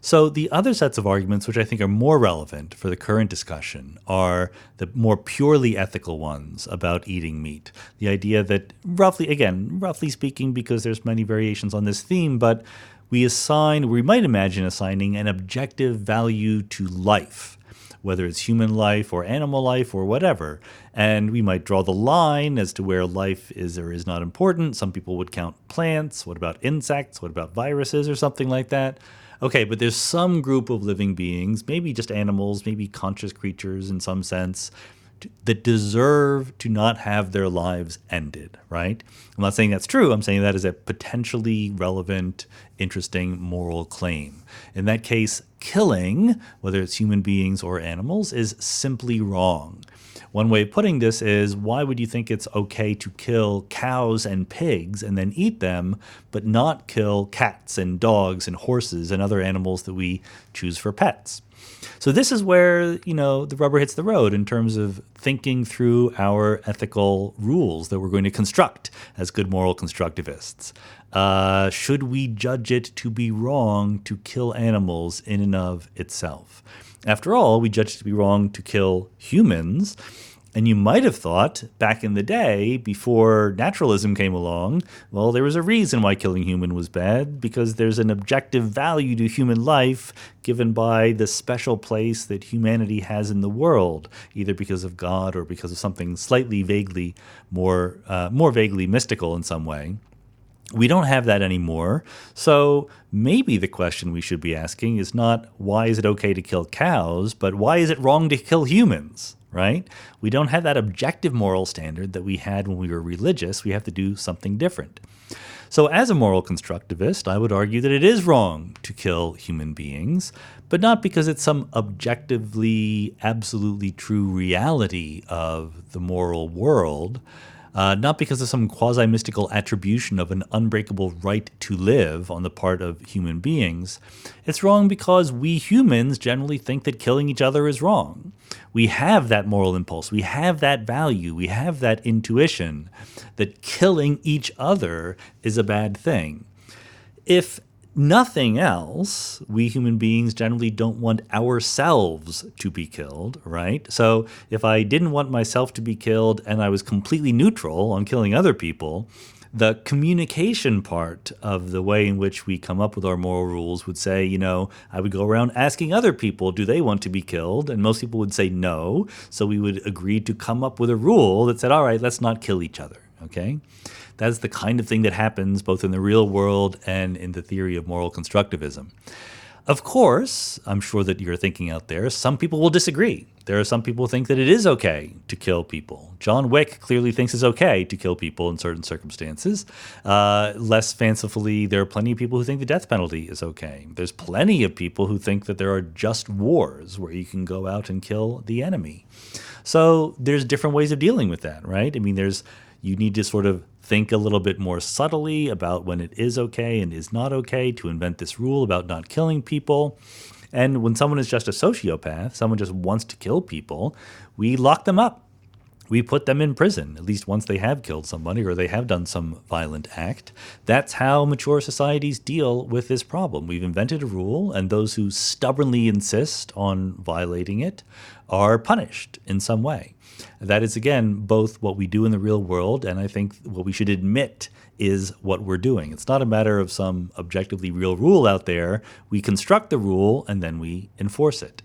So the other sets of arguments, which I think are more relevant for the current discussion, are the more purely ethical ones about eating meat. The idea that roughly speaking, because there's many variations on this theme, but we might imagine assigning an objective value to life, whether it's human life or animal life or whatever. And we might draw the line as to where life is or is not important. Some people would count plants. What about insects? What about viruses or something like that? Okay, but there's some group of living beings, maybe just animals, maybe conscious creatures in some sense, that deserve to not have their lives ended, right? I'm not saying that's true. I'm saying that is a potentially relevant, interesting moral claim. In that case, killing, whether it's human beings or animals, is simply wrong. One way of putting this is, why would you think it's okay to kill cows and pigs and then eat them, but not kill cats and dogs and horses and other animals that we choose for pets? So this is where, the rubber hits the road in terms of thinking through our ethical rules that we're going to construct as good moral constructivists. Should we judge it to be wrong to kill animals in and of itself? After all, we judge it to be wrong to kill humans. And you might have thought back in the day, before naturalism came along, well, there was a reason why killing human was bad, because there's an objective value to human life given by the special place that humanity has in the world, either because of God or because of something slightly vaguely more vaguely mystical in some way. We don't have that anymore. So maybe the question we should be asking is not, why is it okay to kill cows, but why is it wrong to kill humans, right? We don't have that objective moral standard that we had when we were religious. We have to do something different. So as a moral constructivist, I would argue that it is wrong to kill human beings, but not because it's some objectively, absolutely true reality of the moral world, not because of some quasi-mystical attribution of an unbreakable right to live on the part of human beings. It's wrong because we humans generally think that killing each other is wrong. We have that moral impulse. We have that value. We have that intuition that killing each other is a bad thing. If nothing else, we human beings generally don't want ourselves to be killed, right? So if I didn't want myself to be killed and I was completely neutral on killing other people, the communication part of the way in which we come up with our moral rules would say, I would go around asking other people, do they want to be killed? And most people would say no. So we would agree to come up with a rule that said, all right, let's not kill each other, okay? That's the kind of thing that happens both in the real world and in the theory of moral constructivism. Of course, I'm sure that you're thinking out there, some people will disagree. There are some people who think that it is okay to kill people. John Wick clearly thinks it's okay to kill people in certain circumstances. Less fancifully, there are plenty of people who think the death penalty is okay. There's plenty of people who think that there are just wars where you can go out and kill the enemy. So there's different ways of dealing with that, right? I mean, you need to sort of think a little bit more subtly about when it is okay and is not okay to invent this rule about not killing people. And when someone is just a sociopath, someone just wants to kill people, we lock them up. We put them in prison, at least once they have killed somebody or they have done some violent act. That's how mature societies deal with this problem. We've invented a rule, and those who stubbornly insist on violating it are punished in some way. That is, again, both what we do in the real world, and I think what we should admit is what we're doing. It's not a matter of some objectively real rule out there. We construct the rule, and then we enforce it.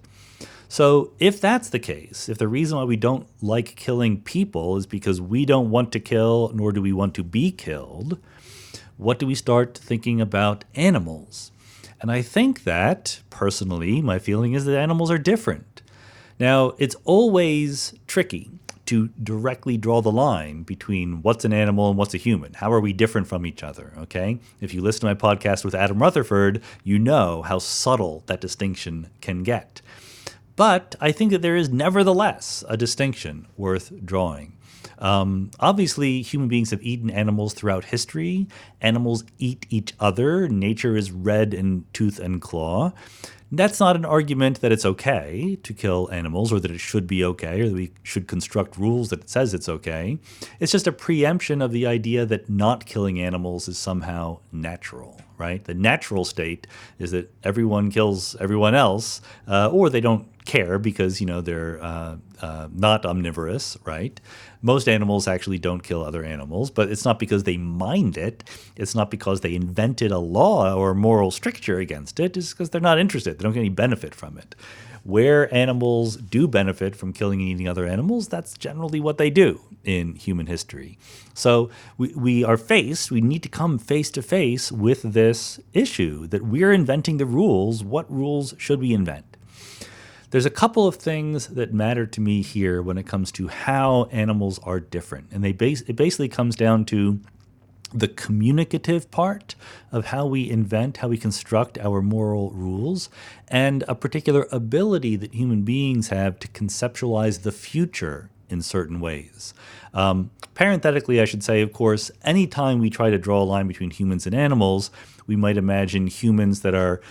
So if that's the case, if the reason why we don't like killing people is because we don't want to kill, nor do we want to be killed, what do we start thinking about animals? And I think that, personally, my feeling is that animals are different. Now, it's always tricky to directly draw the line between what's an animal and what's a human. How are we different from each other, okay? If you listen to my podcast with Adam Rutherford, you know how subtle that distinction can get. But I think that there is nevertheless a distinction worth drawing. Obviously, human beings have eaten animals throughout history. Animals eat each other. Nature is red in tooth and claw. That's not an argument that it's okay to kill animals or that it should be okay or that we should construct rules that it says it's okay. It's just a preemption of the idea that not killing animals is somehow natural, right? The natural state is that everyone kills everyone else or they don't care because, they're not omnivorous, right? Most animals actually don't kill other animals, but it's not because they mind it. It's not because they invented a law or moral stricture against it. It's because they're not interested. They don't get any benefit from it. Where animals do benefit from killing and eating other animals, that's generally what they do in human history. So we need to come face to face with this issue that we're inventing the rules. What rules should we invent? There's a couple of things that matter to me here when it comes to how animals are different. And it basically comes down to the communicative part of how we invent, how we construct our moral rules, and a particular ability that human beings have to conceptualize the future in certain ways. Parenthetically, I should say, of course, anytime we try to draw a line between humans and animals, we might imagine humans that are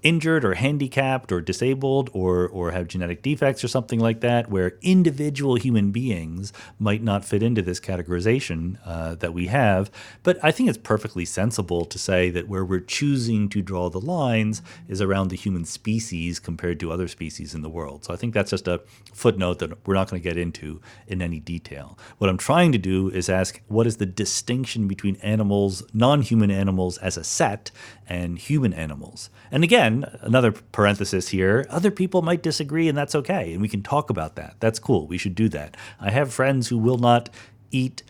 injured or handicapped or disabled or have genetic defects or something like that, where individual human beings might not fit into this categorization that we have. But I think it's perfectly sensible to say that where we're choosing to draw the lines is around the human species compared to other species in the world. So I think that's just a footnote that we're not going to get into in any detail. What I'm trying to do is ask, what is the distinction between animals, non-human animals as a set, and human animals? And again, another parenthesis here, other people might disagree and that's okay. And we can talk about that. That's cool. We should do that. I have friends who will not eat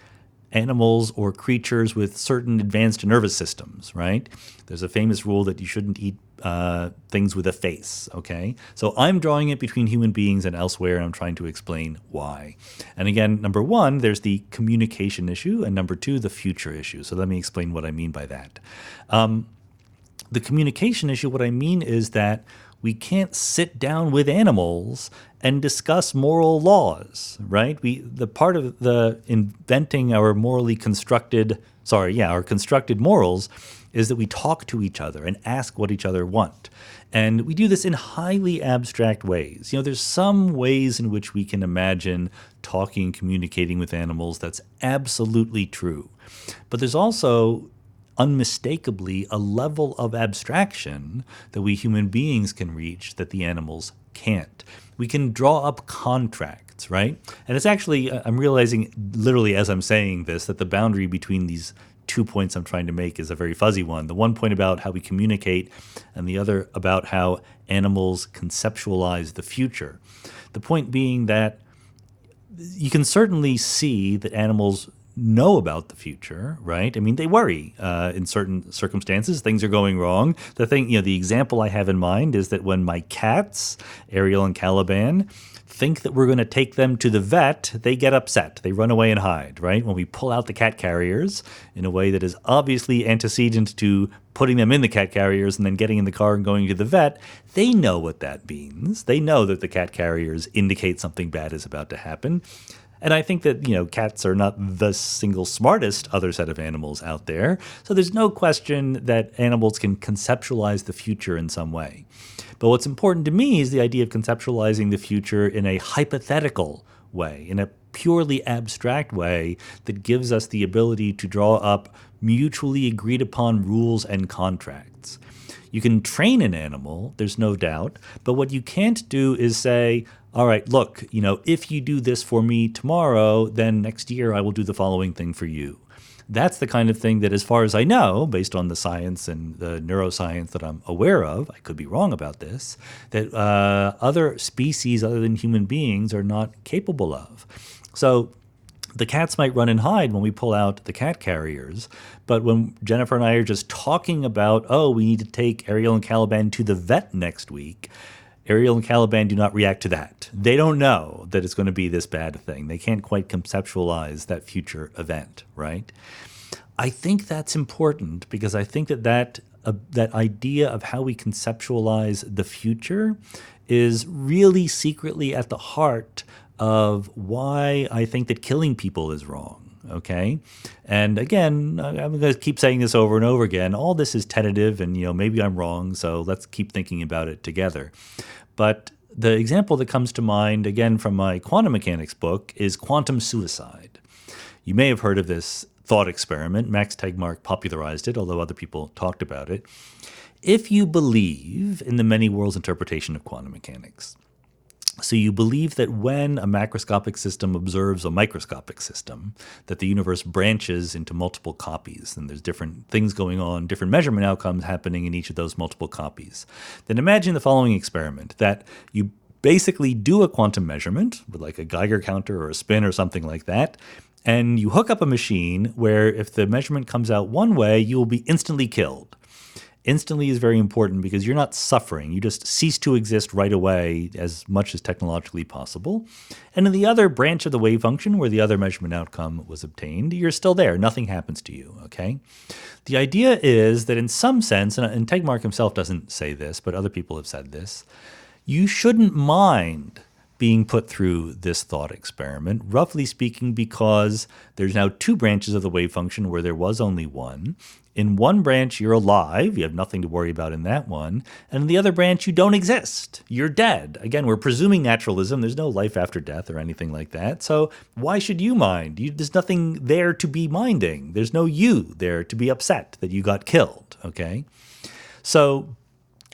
animals or creatures with certain advanced nervous systems, right? There's a famous rule that you shouldn't eat things with a face, okay? So I'm drawing it between human beings and elsewhere, and I'm trying to explain why. And again, number one, there's the communication issue, and number two, the future issue. So let me explain what I mean by that. The communication issue, what I mean is that we can't sit down with animals and discuss moral laws, right? The part of the inventing our our constructed morals is that we talk to each other and ask what each other want. And we do this in highly abstract ways. There's some ways in which we can imagine talking, communicating with animals. That's absolutely true. But there's also unmistakably a level of abstraction that we human beings can reach that the animals can't. We can draw up contracts, right? And it's actually, I'm realizing literally as I'm saying this, that the boundary between these 2 points I'm trying to make is a very fuzzy one. The one point about how we communicate and the other about how animals conceptualize the future. The point being that you can certainly see that animals know about the future, right? I mean, they worry in certain circumstances. Things are going wrong. The example I have in mind is that when my cats, Ariel and Caliban, think that we're going to take them to the vet, they get upset. They run away and hide, right? When we pull out the cat carriers in a way that is obviously antecedent to putting them in the cat carriers and then getting in the car and going to the vet, they know what that means. They know that the cat carriers indicate something bad is about to happen. And I think that, cats are not the single smartest other set of animals out there. So there's no question that animals can conceptualize the future in some way. But what's important to me is the idea of conceptualizing the future in a hypothetical way, in a purely abstract way that gives us the ability to draw up mutually agreed upon rules and contracts. You can train an animal, there's no doubt, but what you can't do is say, all right, look, if you do this for me tomorrow, then next year I will do the following thing for you. That's the kind of thing that, as far as I know, based on the science and the neuroscience that I'm aware of, I could be wrong about this, that other species other than human beings are not capable of. So The cats might run and hide when we pull out the cat carriers, but when Jennifer and I are just talking about, oh, we need to take Ariel and Caliban to the vet next week, Ariel and Caliban do not react to that. They don't know that it's going to be this bad thing. They can't quite conceptualize that future event, right? I think that's important because I think that idea of how we conceptualize the future is really secretly at the heart of why I think that killing people is wrong, okay? And again, I'm going to keep saying this over and over again. All this is tentative and, maybe I'm wrong, so let's keep thinking about it together. But the example that comes to mind, again, from my quantum mechanics book is quantum suicide. You may have heard of this thought experiment. Max Tegmark popularized it, although other people talked about it. If you believe in the many worlds interpretation of quantum mechanics, so you believe that when a macroscopic system observes a microscopic system, that the universe branches into multiple copies, and there's different things going on, different measurement outcomes happening in each of those multiple copies. Then imagine the following experiment, that you basically do a quantum measurement with like a Geiger counter or a spin or something like that, and you hook up a machine where if the measurement comes out one way, you will be instantly killed. Instantly is very important because you're not suffering. You just cease to exist right away as much as technologically possible. And in the other branch of the wave function where the other measurement outcome was obtained, you're still there. Nothing happens to you, okay? The idea is that in some sense, and Tegmark himself doesn't say this, but other people have said this, you shouldn't mind being put through this thought experiment, roughly speaking, because there's now two branches of the wave function where there was only one. In one branch, you're alive. You have nothing to worry about in that one. And in the other branch, you don't exist. You're dead. Again, we're presuming naturalism. There's no life after death or anything like that. So why should you mind? There's nothing there to be minding. There's no you there to be upset that you got killed, okay? So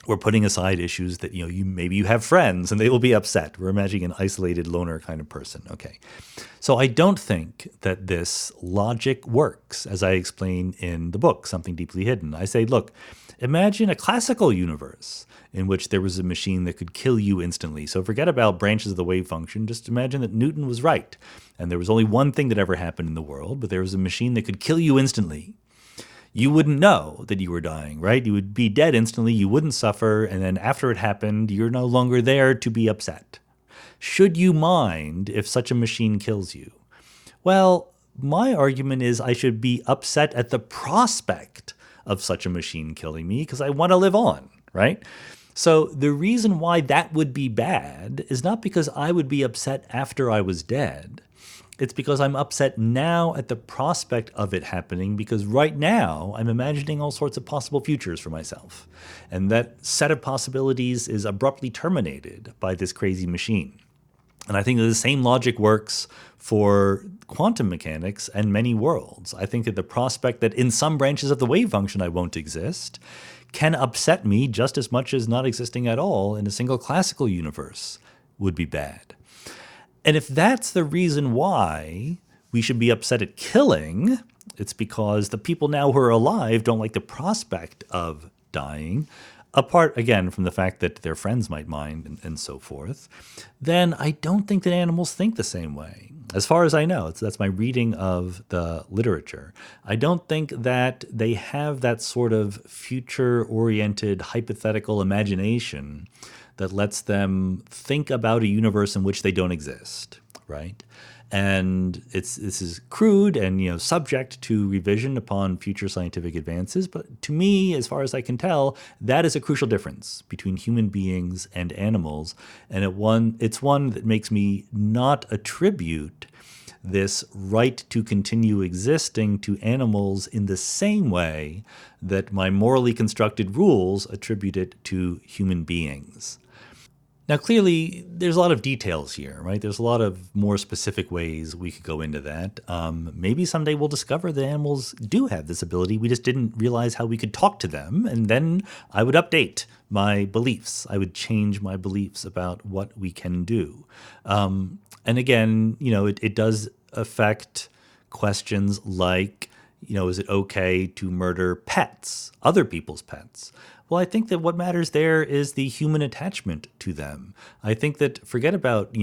we're putting aside issues that, maybe you have friends and they will be upset. We're imagining an isolated loner kind of person. Okay. So I don't think that this logic works, as I explain in the book, Something Deeply Hidden. I say, look, imagine a classical universe in which there was a machine that could kill you instantly. So forget about branches of the wave function. Just imagine that Newton was right. And there was only one thing that ever happened in the world, but there was a machine that could kill you instantly. You wouldn't know that you were dying, right? You would be dead instantly, you wouldn't suffer, and then after it happened, you're no longer there to be upset. Should you mind if such a machine kills you? Well, my argument is I should be upset at the prospect of such a machine killing me because I want to live on, right? So the reason why that would be bad is not because I would be upset after I was dead. It's because I'm upset now at the prospect of it happening because right now I'm imagining all sorts of possible futures for myself. And that set of possibilities is abruptly terminated by this crazy machine. And I think that the same logic works for quantum mechanics and many worlds. I think that the prospect that in some branches of the wave function I won't exist can upset me just as much as not existing at all in a single classical universe would be bad. And if that's the reason why we should be upset at killing, it's because the people now who are alive don't like the prospect of dying, apart, again, from the fact that their friends might mind and so forth, then I don't think that animals think the same way. As far as I know, that's my reading of the literature. I don't think that they have that sort of future-oriented hypothetical imagination that lets them think about a universe in which they don't exist, right? And this is crude and subject to revision upon future scientific advances. But to me, as far as I can tell, that is a crucial difference between human beings and animals, and it's one that makes me not attribute this right to continue existing to animals in the same way that my morally constructed rules attribute it to human beings. Now, clearly, there's a lot of details here, right? There's a lot of more specific ways we could go into that. Maybe someday we'll discover that animals do have this ability. We just didn't realize how we could talk to them. And then I would update my beliefs. I would change my beliefs about what we can do. And again, it does affect questions like, is it okay to murder pets, other people's pets? Well, I think that what matters there is the human attachment to them. I think that forget about,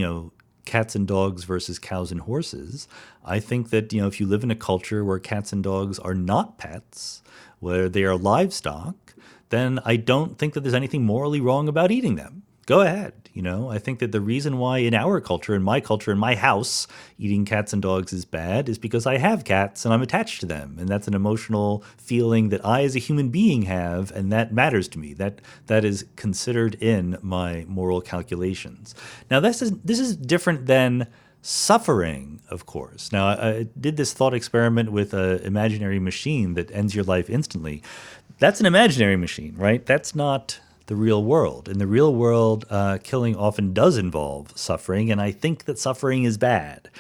cats and dogs versus cows and horses. I think that, if you live in a culture where cats and dogs are not pets, where they are livestock, then I don't think that there's anything morally wrong about eating them. Go ahead. I think that the reason why in our culture, in my house, eating cats and dogs is bad is because I have cats and I'm attached to them. And that's an emotional feeling that I as a human being have, and that matters to me. That is considered in my moral calculations. Now, this is different than suffering, of course. Now, I did this thought experiment with an imaginary machine that ends your life instantly. That's an imaginary machine, right? That's not the real world. In the real world, killing often does involve suffering, and I think that suffering is bad.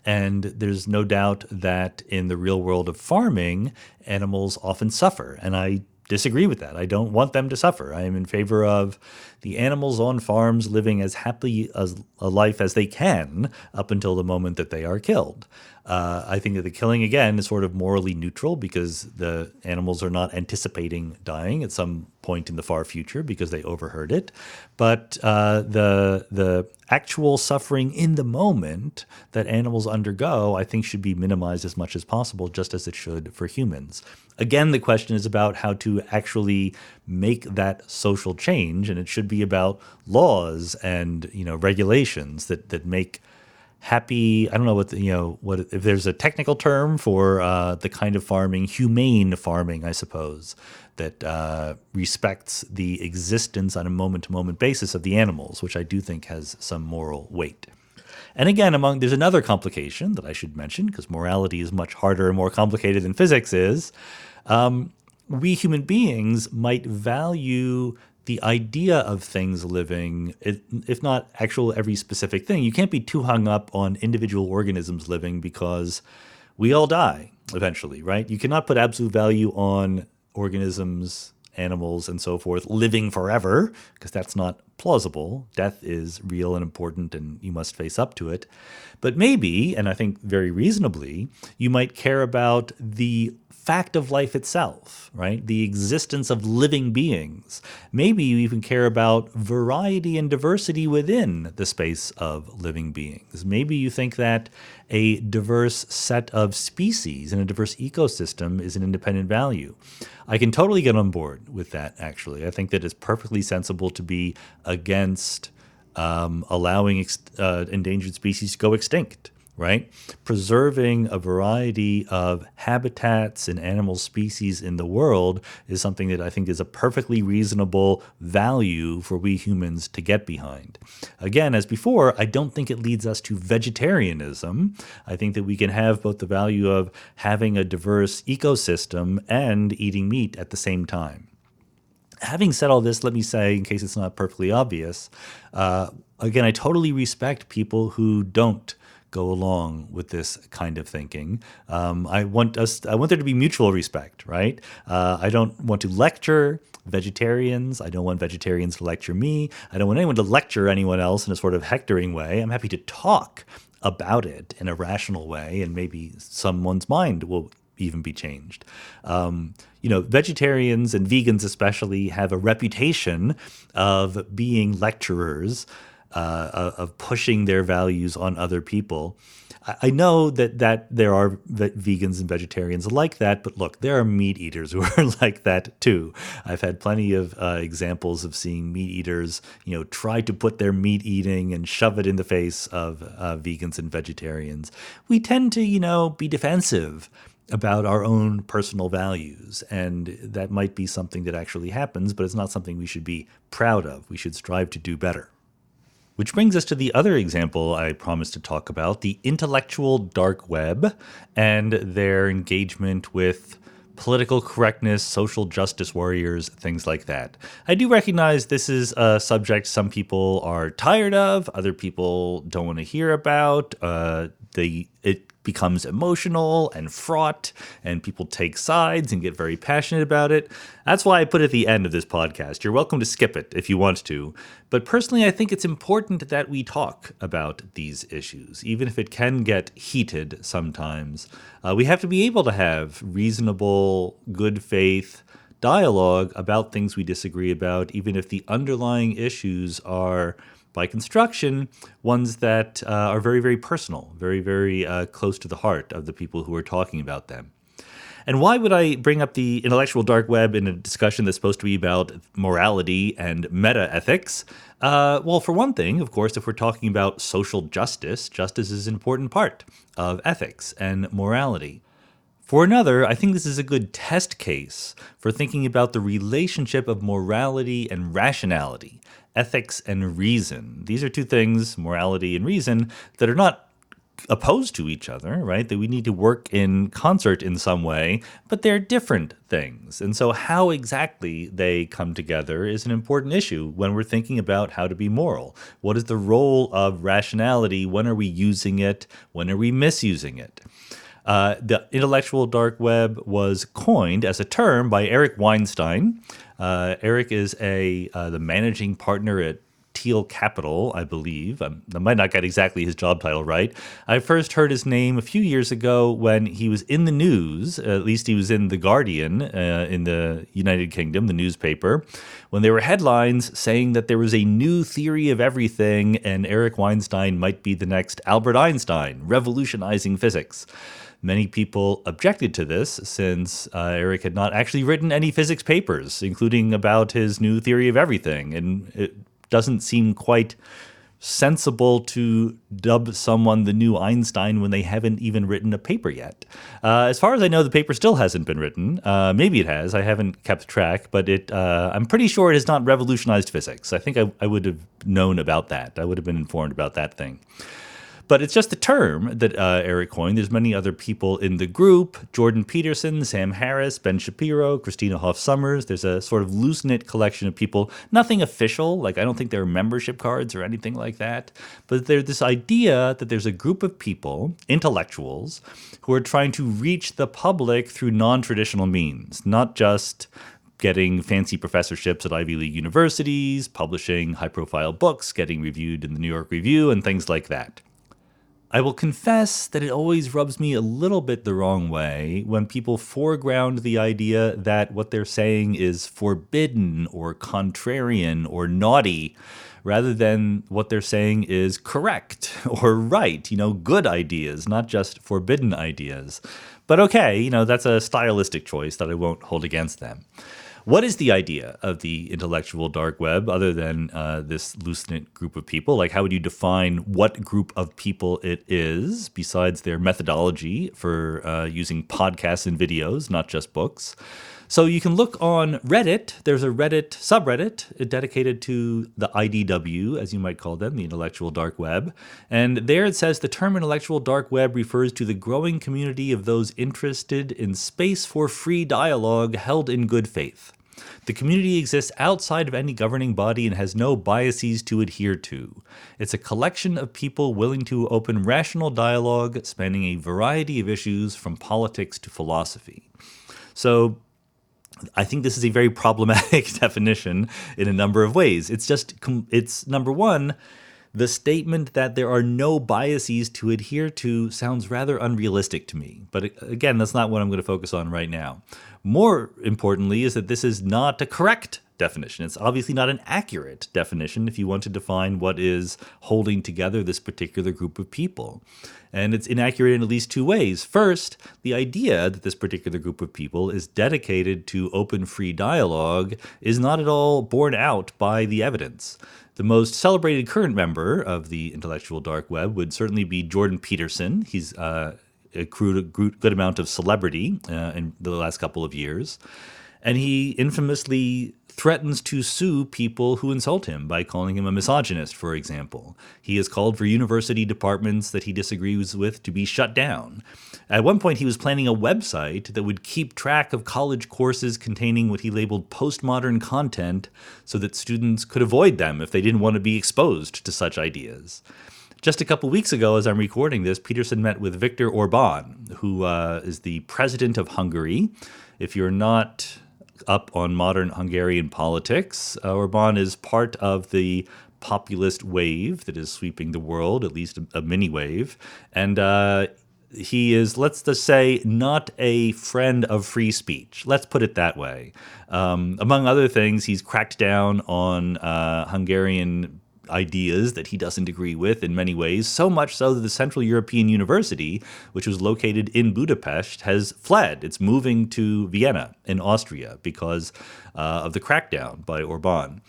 And there's no doubt that in the real world of farming, animals often suffer, and I disagree with that. I don't want them to suffer. I am in favor of the animals on farms living as happily as a life as they can up until the moment that they are killed. I think that the killing, again, is sort of morally neutral because the animals are not anticipating dying at some point in the far future because they overheard it. But the actual suffering in the moment that animals undergo, I think, should be minimized as much as possible, just as it should for humans. Again, the question is about how to actually make that social change, and it should be about laws and regulations that make happy. I don't know what if there's a technical term for the kind of farming, humane farming, I suppose, that respects the existence on a moment-to-moment basis of the animals, which I do think has some moral weight. And again, there's another complication that I should mention, because morality is much harder and more complicated than physics is. We human beings might value the idea of things living, if not actual every specific thing. You can't be too hung up on individual organisms living because we all die eventually, right? You cannot put absolute value on organisms, animals, and so forth living forever, because that's not plausible. Death is real and important, and you must face up to it. But maybe, and I think very reasonably, you might care about the fact of life itself, right? The existence of living beings. Maybe you even care about variety and diversity within the space of living beings. Maybe you think that a diverse set of species in a diverse ecosystem is an independent value. I can totally get on board with that, actually. I think that it's perfectly sensible to be against allowing endangered species to go extinct, right? Preserving a variety of habitats and animal species in the world is something that I think is a perfectly reasonable value for we humans to get behind. Again, as before, I don't think it leads us to vegetarianism. I think that we can have both the value of having a diverse ecosystem and eating meat at the same time. Having said all this, let me say, in case it's not perfectly obvious, again, I totally respect people who don't go along with this kind of thinking. I want there to be mutual respect, right? I don't want to lecture vegetarians. I don't want vegetarians to lecture me. I don't want anyone to lecture anyone else in a sort of hectoring way. I'm happy to talk about it in a rational way, and maybe someone's mind will even be changed. Vegetarians and vegans especially have a reputation of being lecturers, of pushing their values on other people. I know that there are vegans and vegetarians like that, but look, there are meat eaters who are like that too. I've had plenty of examples of seeing meat eaters, try to put their meat eating and shove it in the face of vegans and vegetarians. We tend to, be defensive about our own personal values, and that might be something that actually happens, but it's not something we should be proud of. We should strive to do better. Which brings us to the other example I promised to talk about, the intellectual dark web and their engagement with political correctness, social justice warriors, things like that. I do recognize this is a subject some people are tired of, other people don't want to hear about. It becomes emotional and fraught, and people take sides and get very passionate about it. That's why I put it at the end of this podcast. You're welcome to skip it if you want to. But personally, I think it's important that we talk about these issues, even if it can get heated sometimes. We have to be able to have reasonable, good faith dialogue about things we disagree about, even if the underlying issues are By construction, ones that are very, very personal, very, very close to the heart of the people who are talking about them. And why would I bring up the intellectual dark web in a discussion that's supposed to be about morality and meta-ethics? Well, for one thing, of course, if we're talking about social justice, justice is an important part of ethics and morality. For another, I think this is a good test case for thinking about the relationship of morality and rationality, ethics and reason. These are two things, morality and reason, that are not opposed to each other, right? That we need to work in concert in some way, but they're different things. And so how exactly they come together is an important issue when we're thinking about how to be moral. What is the role of rationality? When are we using it? When are we misusing it? The intellectual dark web was coined as a term by Eric Weinstein. Eric is the managing partner at Teal Capital, I believe. I might not get exactly his job title right. I first heard his name a few years ago when he was in the news, at least he was in The Guardian in the United Kingdom, the newspaper, when there were headlines saying that there was a new theory of everything and Eric Weinstein might be the next Albert Einstein, revolutionizing physics. Many people objected to this since Eric had not actually written any physics papers, including about his new theory of everything, and it doesn't seem quite sensible to dub someone the new Einstein when they haven't even written a paper yet. As far as I know, the paper still hasn't been written. Maybe it has. I haven't kept track, but I'm pretty sure it has not revolutionized physics. I think I would have known about that. I would have been informed about that thing. But it's just a term that Eric coined. There's many other people in the group: Jordan Peterson, Sam Harris, Ben Shapiro, Christina Hoff Sommers. There's a sort of loose-knit collection of people. Nothing official. Like, I don't think there are membership cards or anything like that. But there's this idea that there's a group of people, intellectuals, who are trying to reach the public through non-traditional means, not just getting fancy professorships at Ivy League universities, publishing high-profile books, getting reviewed in the New York Review, and things like that. I will confess that it always rubs me a little bit the wrong way when people foreground the idea that what they're saying is forbidden or contrarian or naughty, rather than what they're saying is correct or right, good ideas, not just forbidden ideas. But okay, that's a stylistic choice that I won't hold against them. What is the idea of the intellectual dark web other than this loose-knit group of people? Like, how would you define what group of people it is besides their methodology for using podcasts and videos, not just books? So you can look on Reddit. There's a Reddit subreddit dedicated to the IDW, as you might call them, the intellectual dark web. And there it says the term intellectual dark web refers to the growing community of those interested in space for free dialogue held in good faith. The community exists outside of any governing body and has no biases to adhere to. It's a collection of people willing to open rational dialogue spanning a variety of issues from politics to philosophy. So I think this is a very problematic definition in a number of ways. It's number one, the statement that there are no biases to adhere to sounds rather unrealistic to me. But again, that's not what I'm going to focus on right now. More importantly is that this is not a correct definition. It's obviously not an accurate definition if you want to define what is holding together this particular group of people. And it's inaccurate in at least two ways. First, the idea that this particular group of people is dedicated to open, free dialogue is not at all borne out by the evidence. The most celebrated current member of the intellectual dark web would certainly be Jordan Peterson. He's accrued a good amount of celebrity in the last couple of years. And he infamously threatens to sue people who insult him by calling him a misogynist, for example. He has called for university departments that he disagrees with to be shut down. At one point, he was planning a website that would keep track of college courses containing what he labeled postmodern content so that students could avoid them if they didn't want to be exposed to such ideas. Just a couple weeks ago, as I'm recording this, Peterson met with Viktor Orbán, who is the president of Hungary. If you're not up on modern Hungarian politics, Orbán is part of the populist wave that is sweeping the world, at least a mini wave. And he is, let's just say, not a friend of free speech. Let's put it that way. Among other things, he's cracked down on Hungarian ideas that he doesn't agree with in many ways, so much so that the Central European University, which was located in Budapest, has fled. It's moving to Vienna in Austria because of the crackdown by Orban.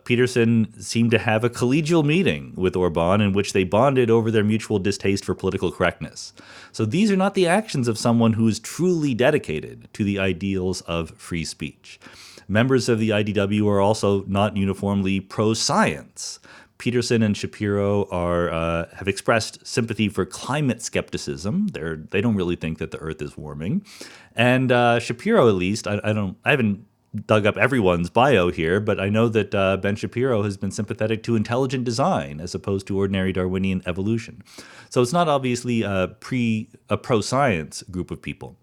Peterson seemed to have a collegial meeting with Orban in which they bonded over their mutual distaste for political correctness. So these are not the actions of someone who is truly dedicated to the ideals of free speech. Members of the IDW are also not uniformly pro-science. Peterson and Shapiro have expressed sympathy for climate skepticism. They don't really think that the Earth is warming, and Shapiro, at least, I haven't dug up everyone's bio here, but I know that Ben Shapiro has been sympathetic to intelligent design as opposed to ordinary Darwinian evolution. So it's not obviously a pro-science group of people.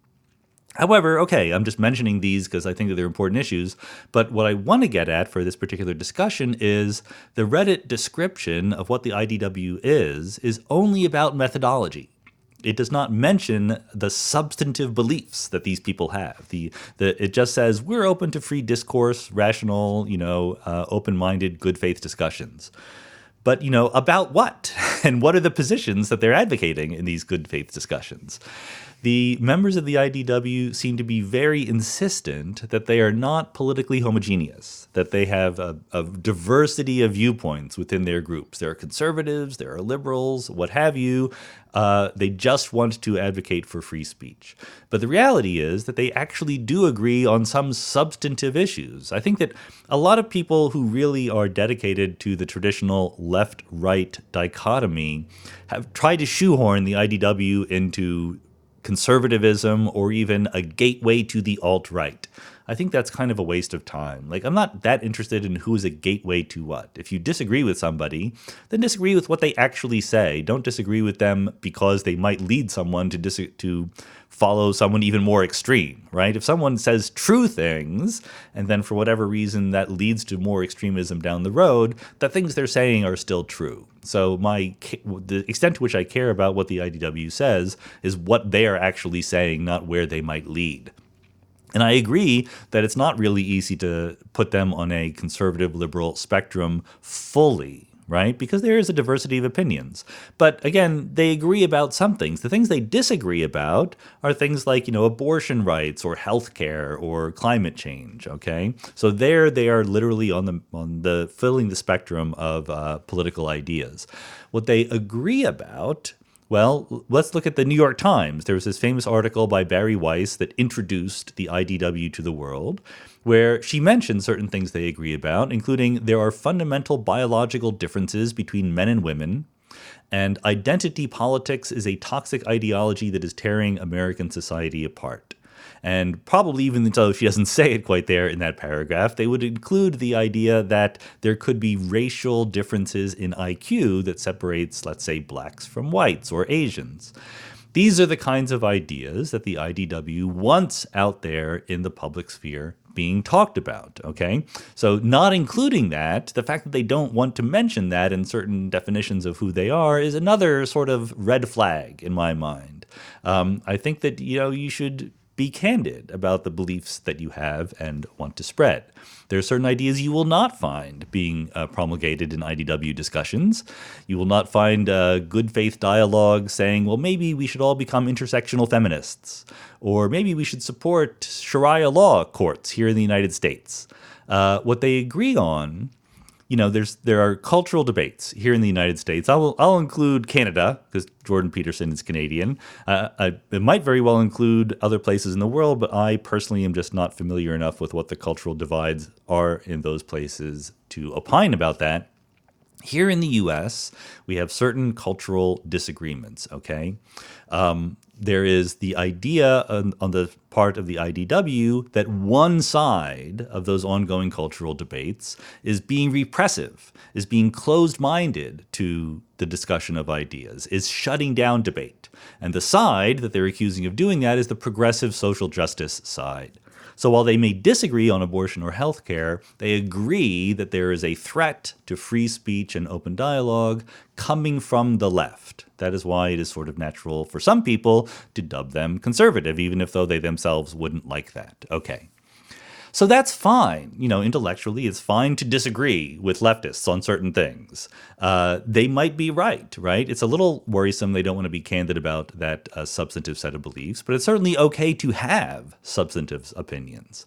However, okay, I'm just mentioning these because I think that they're important issues, but what I want to get at for this particular discussion is the Reddit description of what the IDW is only about methodology. It does not mention the substantive beliefs that these people have. It just says, we're open to free discourse, rational, open-minded, good faith discussions. But, about what? And what are the positions that they're advocating in these good faith discussions? The members of the IDW seem to be very insistent that they are not politically homogeneous, that they have a diversity of viewpoints within their groups. There are conservatives, there are liberals, what have you. They just want to advocate for free speech. But the reality is that they actually do agree on some substantive issues. I think that a lot of people who really are dedicated to the traditional left-right dichotomy have tried to shoehorn the IDW into conservatism or even a gateway to the alt-right. I think that's kind of a waste of time. I'm not that interested in who is a gateway to what. If you disagree with somebody, then disagree with what they actually say. Don't disagree with them because they might lead someone to follow someone even more extreme, right? If someone says true things, and then for whatever reason that leads to more extremism down the road, the things they're saying are still true. So the extent to which I care about what the IDW says is what they are actually saying, not where they might lead. And I agree that it's not really easy to put them on a conservative liberal spectrum fully, right? Because there is a diversity of opinions. But again, they agree about some things. The things they disagree about are things like, abortion rights or healthcare or climate change, okay? So there they are literally on the filling the spectrum of political ideas. What they agree about, well, let's look at the New York Times. There was this famous article by Barry Weiss that introduced the IDW to the world, where she mentioned certain things they agree about, including there are fundamental biological differences between men and women, and identity politics is a toxic ideology that is tearing American society apart. And probably even though she doesn't say it quite there in that paragraph, they would include the idea that there could be racial differences in IQ that separates, let's say, blacks from whites or Asians. These are the kinds of ideas that the IDW wants out there in the public sphere being talked about, okay? So not including that, the fact that they don't want to mention that in certain definitions of who they are is another sort of red flag in my mind. I think that, you should be candid about the beliefs that you have and want to spread. There are certain ideas you will not find being promulgated in IDW discussions. You will not find good faith dialogue saying, well, maybe we should all become intersectional feminists, or maybe we should support Sharia law courts here in the United States. What they agree on, there are cultural debates here in the United States. I'll include Canada because Jordan Peterson is Canadian. It might very well include other places in the world, but I personally am just not familiar enough with what the cultural divides are in those places to opine about that. Here in the U.S., we have certain cultural disagreements, okay? There is the idea on the part of the IDW that one side of those ongoing cultural debates is being repressive, is being closed-minded to the discussion of ideas, is shutting down debate. And the side that they're accusing of doing that is the progressive social justice side. So while they may disagree on abortion or healthcare, they agree that there is a threat to free speech and open dialogue coming from the left. That is why it is sort of natural for some people to dub them conservative, even if though they themselves wouldn't like that. Okay. So that's fine. Intellectually, it's fine to disagree with leftists on certain things. They might be right? It's a little worrisome. They don't want to be candid about that substantive set of beliefs, but it's certainly okay to have substantive opinions.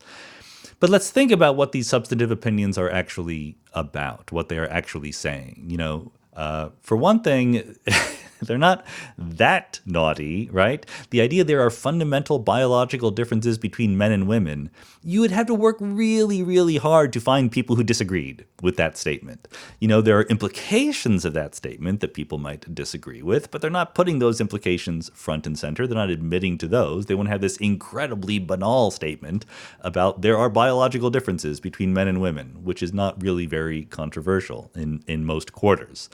But let's think about what these substantive opinions are actually about, what they are actually saying. For one thing, they're not that naughty, right? The idea there are fundamental biological differences between men and women, you would have to work really, really hard to find people who disagreed with that statement. There are implications of that statement that people might disagree with, but they're not putting those implications front and center. They're not admitting to those. They want to have this incredibly banal statement about there are biological differences between men and women, which is not really very controversial in most quarters.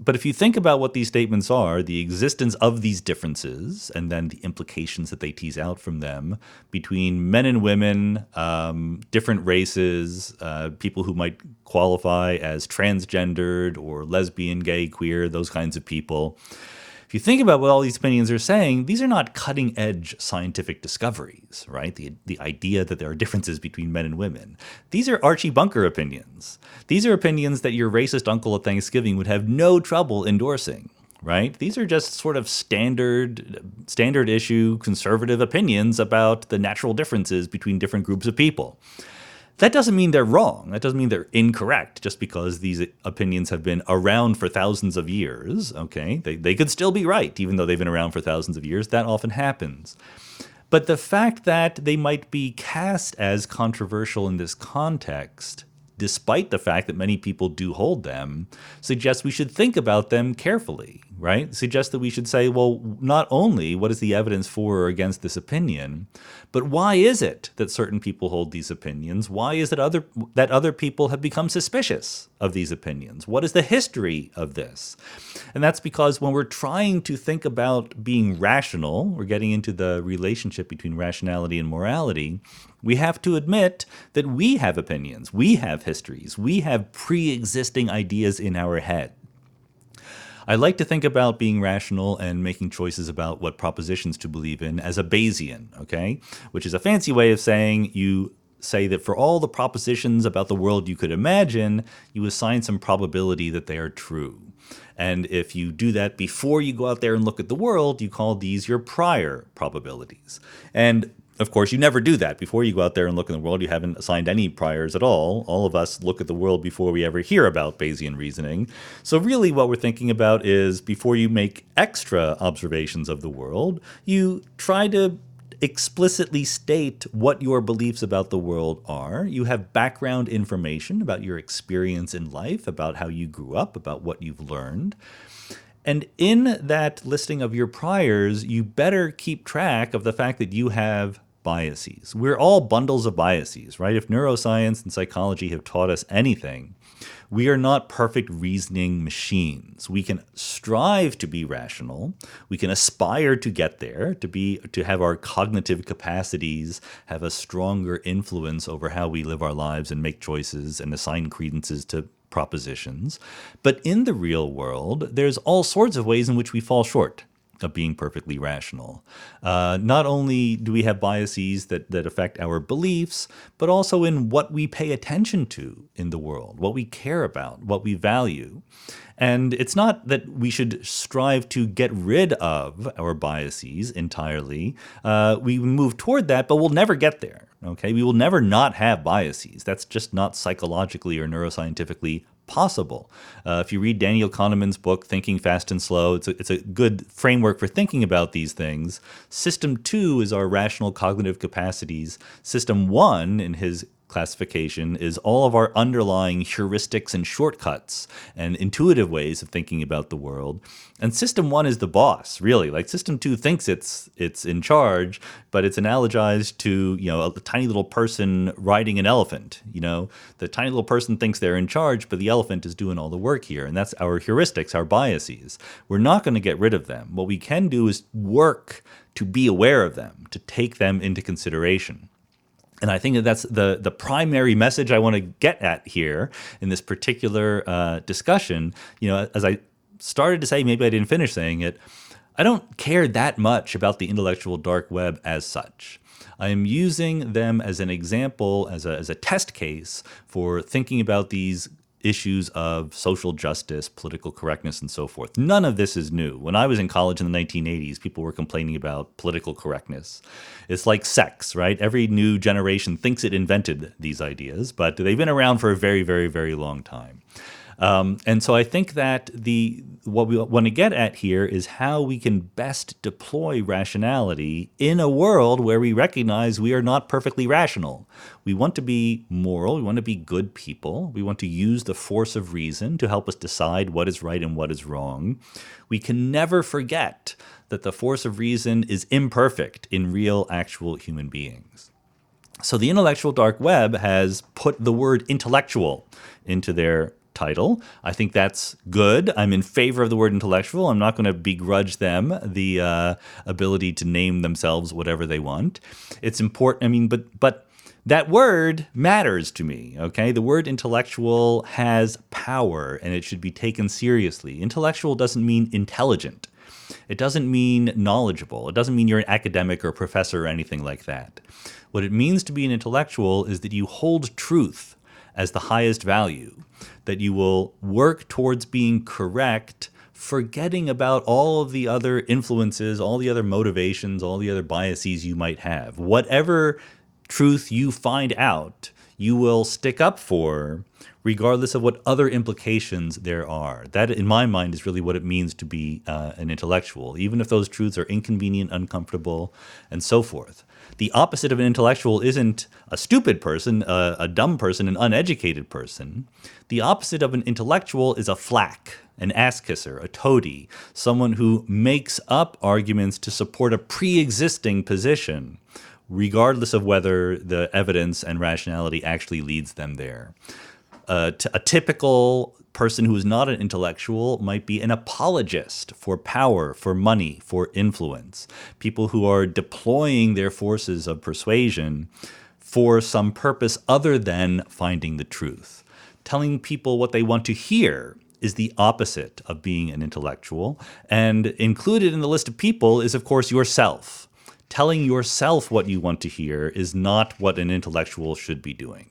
But if you think about what these statements are, the existence of these differences, and then the implications that they tease out from them between men and women, different races, people who might qualify as transgendered or lesbian, gay, queer, those kinds of people. If you think about what all these opinions are saying, these are not cutting-edge scientific discoveries, right? The idea that there are differences between men and women. These are Archie Bunker opinions. These are opinions that your racist uncle at Thanksgiving would have no trouble endorsing, right? These are just sort of standard issue conservative opinions about the natural differences between different groups of people. That doesn't mean they're wrong. That doesn't mean they're incorrect just because these opinions have been around for thousands of years. Okay, they could still be right, even though they've been around for thousands of years. That often happens. But the fact that they might be cast as controversial in this context, despite the fact that many people do hold them, suggests we should think about them carefully, right? Suggests that we should say, well, not only what is the evidence for or against this opinion, but why is it that certain people hold these opinions? Why is it that other people have become suspicious of these opinions? What is the history of this? And that's because when we're trying to think about being rational, we're getting into the relationship between rationality and morality, we have to admit that we have opinions, we have histories, we have pre-existing ideas in our head. I like to think about being rational and making choices about what propositions to believe in as a Bayesian, okay? Which is a fancy way of saying you say that for all the propositions about the world you could imagine, you assign some probability that they are true. And if you do that before you go out there and look at the world, you call these your prior probabilities. And of course, you never do that. Before you go out there and look in the world, you haven't assigned any priors at all. All of us look at the world before we ever hear about Bayesian reasoning. So really what we're thinking about is before you make extra observations of the world, you try to explicitly state what your beliefs about the world are. You have background information about your experience in life, about how you grew up, about what you've learned. And in that listing of your priors, you better keep track of the fact that you have biases. We're all bundles of biases, right? If neuroscience and psychology have taught us anything, we are not perfect reasoning machines. We can strive to be rational. We can aspire to get there, to have our cognitive capacities have a stronger influence over how we live our lives and make choices and assign credences to propositions. But in the real world, there's all sorts of ways in which we fall short of being perfectly rational. Not only do we have biases that affect our beliefs, but also in what we pay attention to in the world, what we care about, what we value. And it's not that we should strive to get rid of our biases entirely. We move toward that, but we'll never get there. Okay, we will never not have biases. That's just not psychologically or neuroscientifically possible. If you read Daniel Kahneman's book, Thinking Fast and Slow, it's a good framework for thinking about these things. System 2 is our rational cognitive capacities. System 1, in his classification, is all of our underlying heuristics and shortcuts and intuitive ways of thinking about the world. And system 1 is the boss, really. Like system 2 thinks it's in charge, but it's analogized to, a tiny little person riding an elephant. The tiny little person thinks they're in charge, but the elephant is doing all the work here. And that's our heuristics, our biases. We're not going to get rid of them. What we can do is work to be aware of them, to take them into consideration. And I think that that's the primary message I want to get at here in this particular discussion. As I started to say, maybe I didn't finish saying it, I don't care that much about the intellectual dark web as such. I am using them as an example, as a test case for thinking about these issues of social justice, political correctness, and so forth. None of this is new. When I was in college in the 1980s, people were complaining about political correctness. It's like sex, right? Every new generation thinks it invented these ideas, but they've been around for a very, very, very long time. And so I think that what we want to get at here is how we can best deploy rationality in a world where we recognize we are not perfectly rational. We want to be moral. We want to be good people. We want to use the force of reason to help us decide what is right and what is wrong. We can never forget that the force of reason is imperfect in real, actual human beings. So the intellectual dark web has put the word intellectual into their title. I think that's good. I'm in favor of the word intellectual. I'm not going to begrudge them the ability to name themselves whatever they want. It's important. I mean, but that word matters to me, okay? The word intellectual has power and it should be taken seriously. Intellectual doesn't mean intelligent. It doesn't mean knowledgeable. It doesn't mean you're an academic or a professor or anything like that. What it means to be an intellectual is that you hold truth as the highest value, that you will work towards being correct, forgetting about all of the other influences, all the other motivations, all the other biases you might have. Whatever truth you find out, you will stick up for, regardless of what other implications there are. That, in my mind, is really what it means to be an intellectual, even if those truths are inconvenient, uncomfortable, and so forth. The opposite of an intellectual isn't a stupid person, a dumb person, an uneducated person. The opposite of an intellectual is a flack, an ass-kisser, a toady, someone who makes up arguments to support a pre-existing position, regardless of whether the evidence and rationality actually leads them there. A typical person who is not an intellectual might be an apologist for power, for money, for influence. People who are deploying their forces of persuasion for some purpose other than finding the truth. Telling people what they want to hear is the opposite of being an intellectual. And included in the list of people is, of course, yourself. Telling yourself what you want to hear is not what an intellectual should be doing.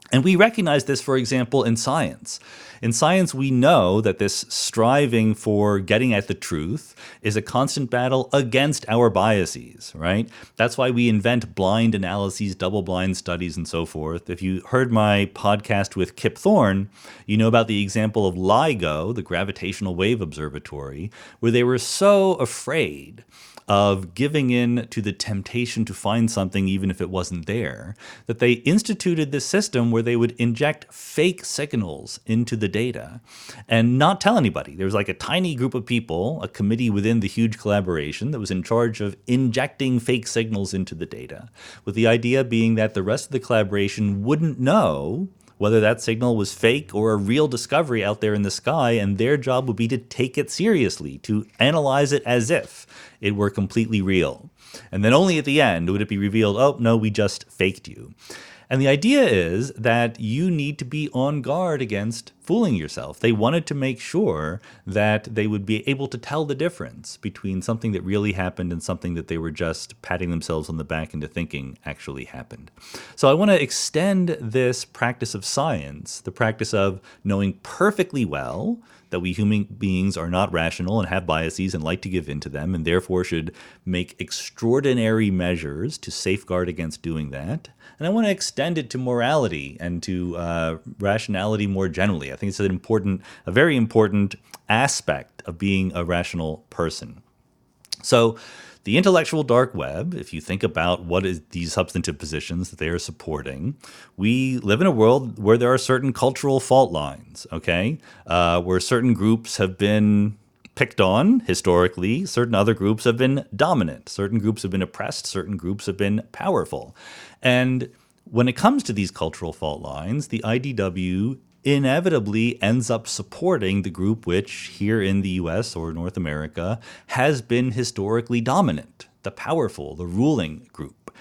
And we recognize this, for example, in science. In science, we know that this striving for getting at the truth is a constant battle against our biases, right? That's why we invent blind analyses, double-blind studies, and so forth. If you heard my podcast with Kip Thorne, you know about the example of LIGO, the Gravitational Wave Observatory, where they were so afraid of giving in to the temptation to find something even if it wasn't there, that they instituted this system where they would inject fake signals into the data and not tell anybody. There was like a tiny group of people, a committee within the huge collaboration that was in charge of injecting fake signals into the data, with the idea being that the rest of the collaboration wouldn't know whether that signal was fake or a real discovery out there in the sky, and their job would be to take it seriously, to analyze it as if it were completely real. And then only at the end would it be revealed, oh, no, we just faked you. And the idea is that you need to be on guard against fooling yourself. They wanted to make sure that they would be able to tell the difference between something that really happened and something that they were just patting themselves on the back into thinking actually happened. So I want to extend this practice of science, the practice of knowing perfectly well that we human beings are not rational and have biases and like to give in to them, and therefore should make extraordinary measures to safeguard against doing that. And I want to extend it to morality and to rationality more generally. I think it's a very important aspect of being a rational person. So the intellectual dark web, if you think about what is these substantive positions that they are supporting, we live in a world where there are certain cultural fault lines, okay, where certain groups have been picked on historically, certain other groups have been dominant, certain groups have been oppressed, certain groups have been powerful. And when it comes to these cultural fault lines, the IDW inevitably ends up supporting the group which here in the US or North America has been historically dominant, the powerful, the ruling group.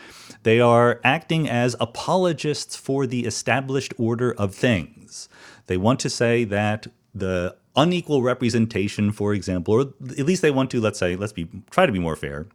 They are acting as apologists for the established order of things. They want to say that the unequal representation, for example, or at least they want to, try to be more fair.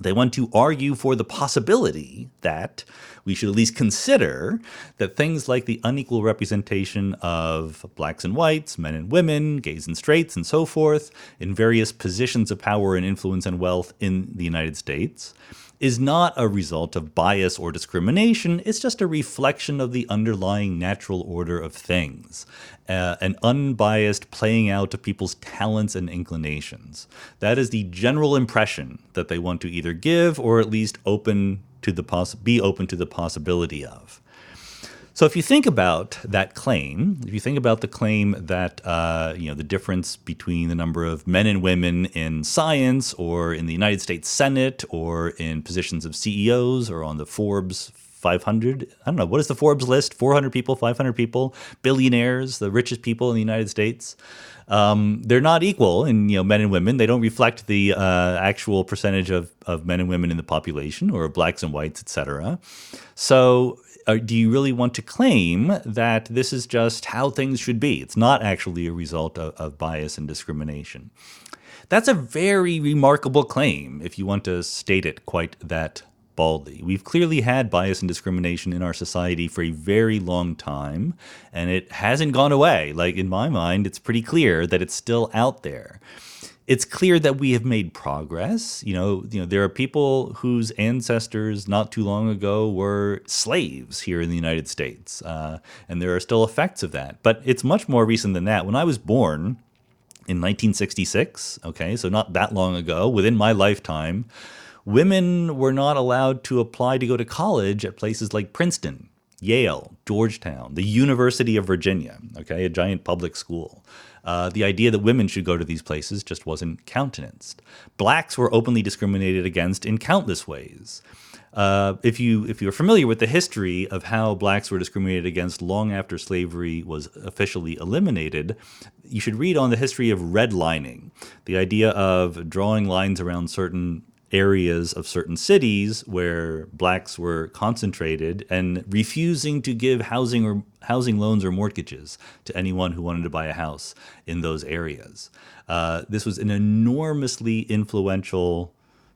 They want to argue for the possibility that we should at least consider that things like the unequal representation of blacks and whites, men and women, gays and straights, and so forth, in various positions of power and influence and wealth in the United States, is not a result of bias or discrimination. It's just a reflection of the underlying natural order of things, an unbiased playing out of people's talents and inclinations. That is the general impression that they want to either give or at least be open to the possibility of. So if you think about that claim, if you think about the claim that the difference between the number of men and women in science or in the United States Senate or in positions of CEOs or on the Forbes 500, I don't know, what is the Forbes list? 400 people, 500 people, billionaires, the richest people in the United States. They're not equal in men and women. They don't reflect the actual percentage of men and women in the population or blacks and whites, et cetera. So do you really want to claim that this is just how things should be? It's not actually a result of bias and discrimination. That's a very remarkable claim if you want to state it quite that baldly. We've clearly had bias and discrimination in our society for a very long time, and it hasn't gone away. Like, in my mind, it's pretty clear that it's still out there. It's clear that we have made progress. There are people whose ancestors not too long ago were slaves here in the United States, and there are still effects of that. But it's much more recent than that. When I was born in 1966, so not that long ago, within my lifetime, women were not allowed to apply to go to college at places like Princeton, Yale, Georgetown, the University of Virginia, a giant public school. The idea that women should go to these places just wasn't countenanced. Blacks were openly discriminated against in countless ways. If you're familiar with the history of how blacks were discriminated against long after slavery was officially eliminated, you should read on the history of redlining, the idea of drawing lines around certain areas of certain cities where blacks were concentrated and refusing to give housing loans or mortgages to anyone who wanted to buy a house in those areas. This was an enormously influential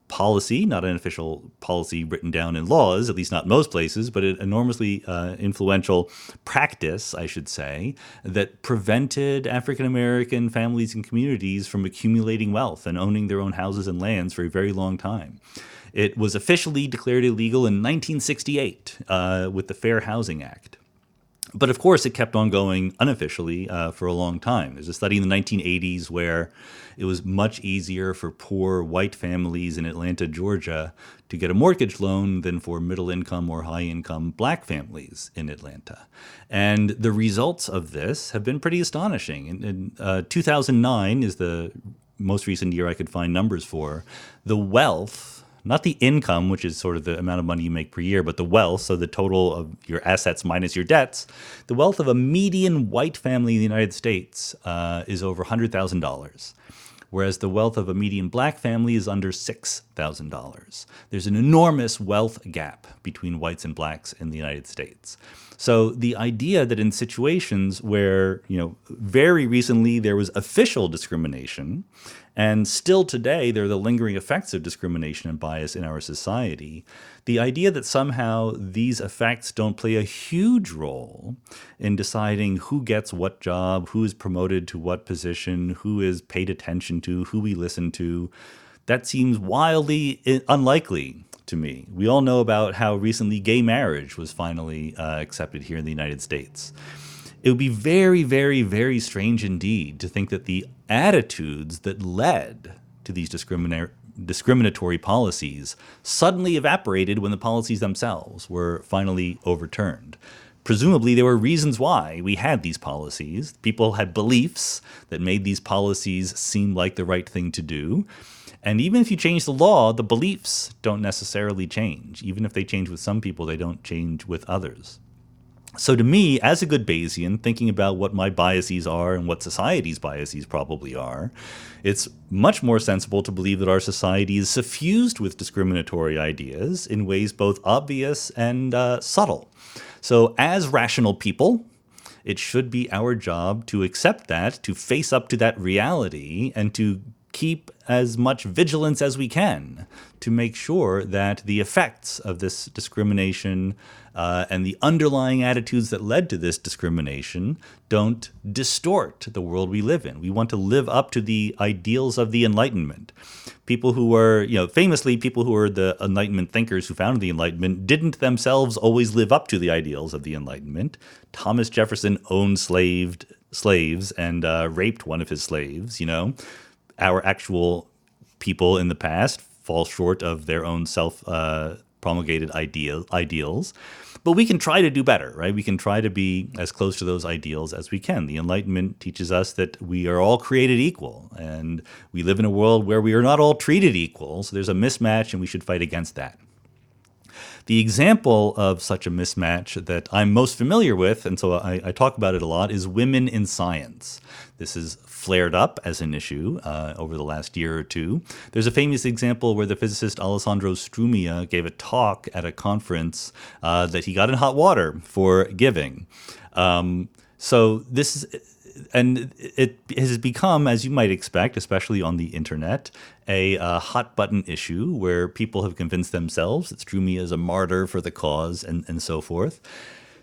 policy, not an official policy written down in laws, at least not most places, but an enormously influential practice, I should say, that prevented African-American families and communities from accumulating wealth and owning their own houses and lands for a very long time. It was officially declared illegal in 1968 with the Fair Housing Act. But of course, it kept on going unofficially for a long time. There's a study in the 1980s where it was much easier for poor white families in Atlanta, Georgia, to get a mortgage loan than for middle-income or high-income black families in Atlanta. And the results of this have been pretty astonishing. In 2009 is the most recent year I could find numbers for. The wealth, not the income, which is sort of the amount of money you make per year, but the wealth, so the total of your assets minus your debts, the wealth of a median white family in the United States is over $100,000, whereas the wealth of a median black family is under $6,000. There's an enormous wealth gap between whites and blacks in the United States. So the idea that in situations where, very recently there was official discrimination, and still today there are the lingering effects of discrimination and bias in our society, the idea that somehow these effects don't play a huge role in deciding who gets what job, who is promoted to what position, who is paid attention to, who we listen to, that seems wildly unlikely to me. We all know about how recently gay marriage was finally accepted here in the United States. It would be very, very, very strange indeed to think that the attitudes that led to these discriminatory policies suddenly evaporated when the policies themselves were finally overturned. Presumably, there were reasons why we had these policies. People had beliefs that made these policies seem like the right thing to do. And even if you change the law, the beliefs don't necessarily change. Even if they change with some people, they don't change with others. So to me, as a good Bayesian, thinking about what my biases are and what society's biases probably are, it's much more sensible to believe that our society is suffused with discriminatory ideas in ways both obvious and subtle. So as rational people, it should be our job to accept that, to face up to that reality, and to keep as much vigilance as we can to make sure that the effects of this discrimination and the underlying attitudes that led to this discrimination don't distort the world we live in. We want to live up to the ideals of the Enlightenment. People who were, famously, people who were the Enlightenment thinkers who founded the Enlightenment didn't themselves always live up to the ideals of the Enlightenment. Thomas Jefferson owned slaves and raped one of his slaves. Our actual people in the past fall short of their own self-promulgated ideals. But we can try to do better, right? We can try to be as close to those ideals as we can. The Enlightenment teaches us that we are all created equal, and we live in a world where we are not all treated equal. So there's a mismatch, and we should fight against that. The example of such a mismatch that I'm most familiar with, and so I talk about it a lot, is women in science. This has flared up as an issue over the last year or two. There's a famous example where the physicist Alessandro Strumia gave a talk at a conference that he got in hot water for giving. So this is... And it has become, as you might expect, especially on the internet, a hot button issue where people have convinced themselves that Strumia is a martyr for the cause and so forth.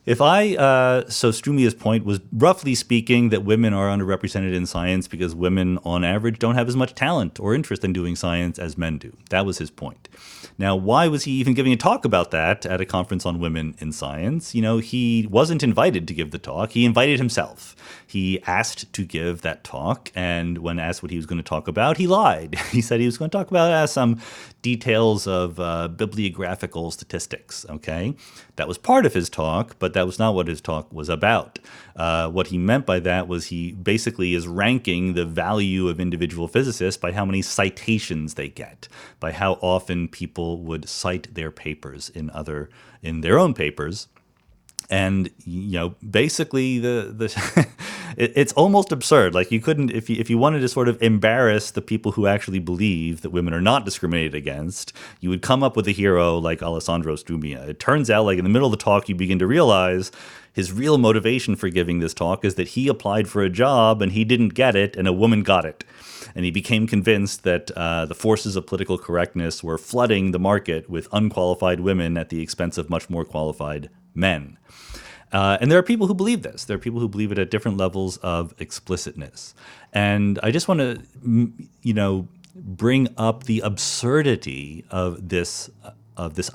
So Strumia's point was, roughly speaking, that women are underrepresented in science because women, on average, don't have as much talent or interest in doing science as men do. That was his point. Now, why was he even giving a talk about that at a conference on women in science? He wasn't invited to give the talk. He invited himself. He asked to give that talk, and when asked what he was going to talk about, he lied. He said he was going to talk about some details of bibliographical statistics, okay? That was part of his talk, but that was not what his talk was about. What he meant by that was he basically is ranking the value of individual physicists by how many citations they get, by how often people would cite their papers in their own papers. And basically it's almost absurd. Like, you couldn't, if you wanted to sort of embarrass the people who actually believe that women are not discriminated against, you would come up with a hero like Alessandro Strumia. It turns out, like, in the middle of the talk, you begin to realize his real motivation for giving this talk is that he applied for a job and he didn't get it, and a woman got it. And he became convinced that the forces of political correctness were flooding the market with unqualified women at the expense of much more qualified men. And there are people who believe this. There are people who believe it at different levels of explicitness. And I just want to, bring up the absurdity of this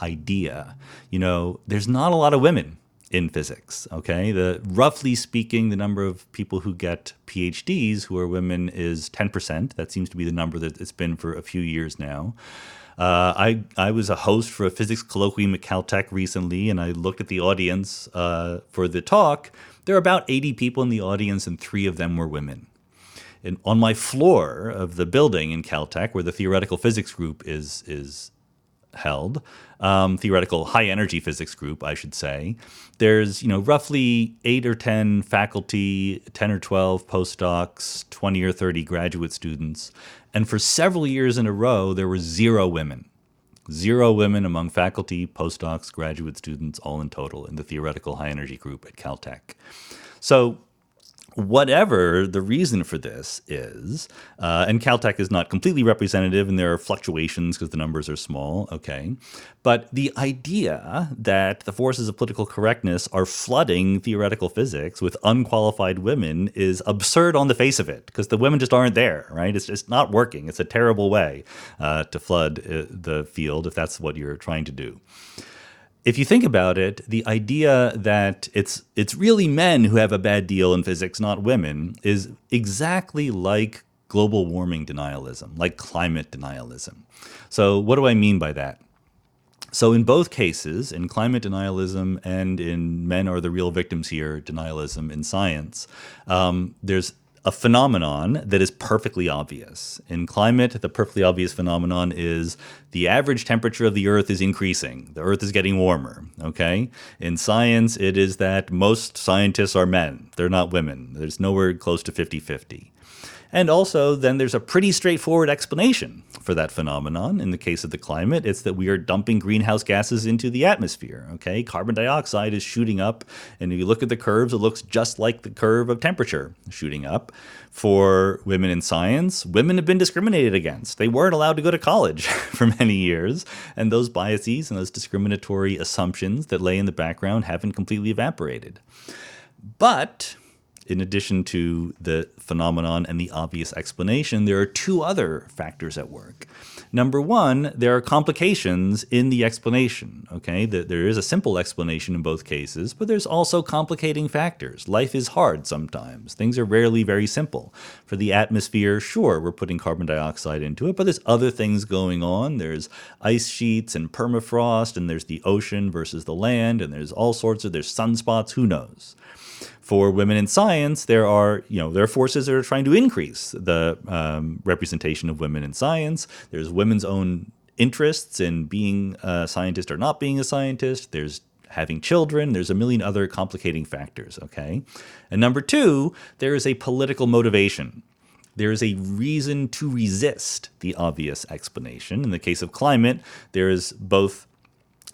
idea. There's not a lot of women in physics, okay? Roughly speaking, the number of people who get PhDs who are women is 10%. That seems to be the number that it's been for a few years now. I was a host for a physics colloquium at Caltech recently, and I looked at the audience for the talk. There are about 80 people in the audience, and 3 of them were women. And on my floor of the building in Caltech, where the theoretical physics group is held, theoretical high-energy physics group, I should say, there's roughly 8 or 10 faculty, 10 or 12 postdocs, 20 or 30 graduate students. And for several years in a row, there were 0 women. 0 women among faculty, postdocs, graduate students, all in total in the theoretical high-energy group at Caltech. So whatever the reason for this is, and Caltech is not completely representative, and there are fluctuations because the numbers are small, okay, but the idea that the forces of political correctness are flooding theoretical physics with unqualified women is absurd on the face of it, because the women just aren't there, right? It's just not working. It's a terrible way to flood the field if that's what you're trying to do. If you think about it, the idea that it's really men who have a bad deal in physics, not women, is exactly like global warming denialism, like climate denialism. So what do I mean by that? So in both cases, in climate denialism and in men are the real victims here, denialism in science, there's a phenomenon that is perfectly obvious. In climate, the perfectly obvious phenomenon is the average temperature of the Earth is increasing. The Earth is getting warmer, okay? In science, it is that most scientists are men. They're not women. There's nowhere close to 50-50. And also, then there's a pretty straightforward explanation for that phenomenon. In the case of the climate, it's that we are dumping greenhouse gases into the atmosphere. Okay, carbon dioxide is shooting up, and if you look at the curves, it looks just like the curve of temperature shooting up. For women in science, women have been discriminated against. They weren't allowed to go to college for many years, and those biases and those discriminatory assumptions that lay in the background haven't completely evaporated. But in addition to the phenomenon and the obvious explanation, there are two other factors at work. Number one, there are complications in the explanation. Okay, there is a simple explanation in both cases, but there's also complicating factors. Life is hard sometimes. Things are rarely very simple. For the atmosphere, sure, we're putting carbon dioxide into it, but there's other things going on. There's ice sheets and permafrost, and there's the ocean versus the land, and there's sunspots, who knows? For women in science, there are forces that are trying to increase the representation of women in science. There's women's own interests in being a scientist or not being a scientist. There's having children. There's a million other complicating factors, okay? And number two, there is a political motivation. There is a reason to resist the obvious explanation. In the case of climate, there is both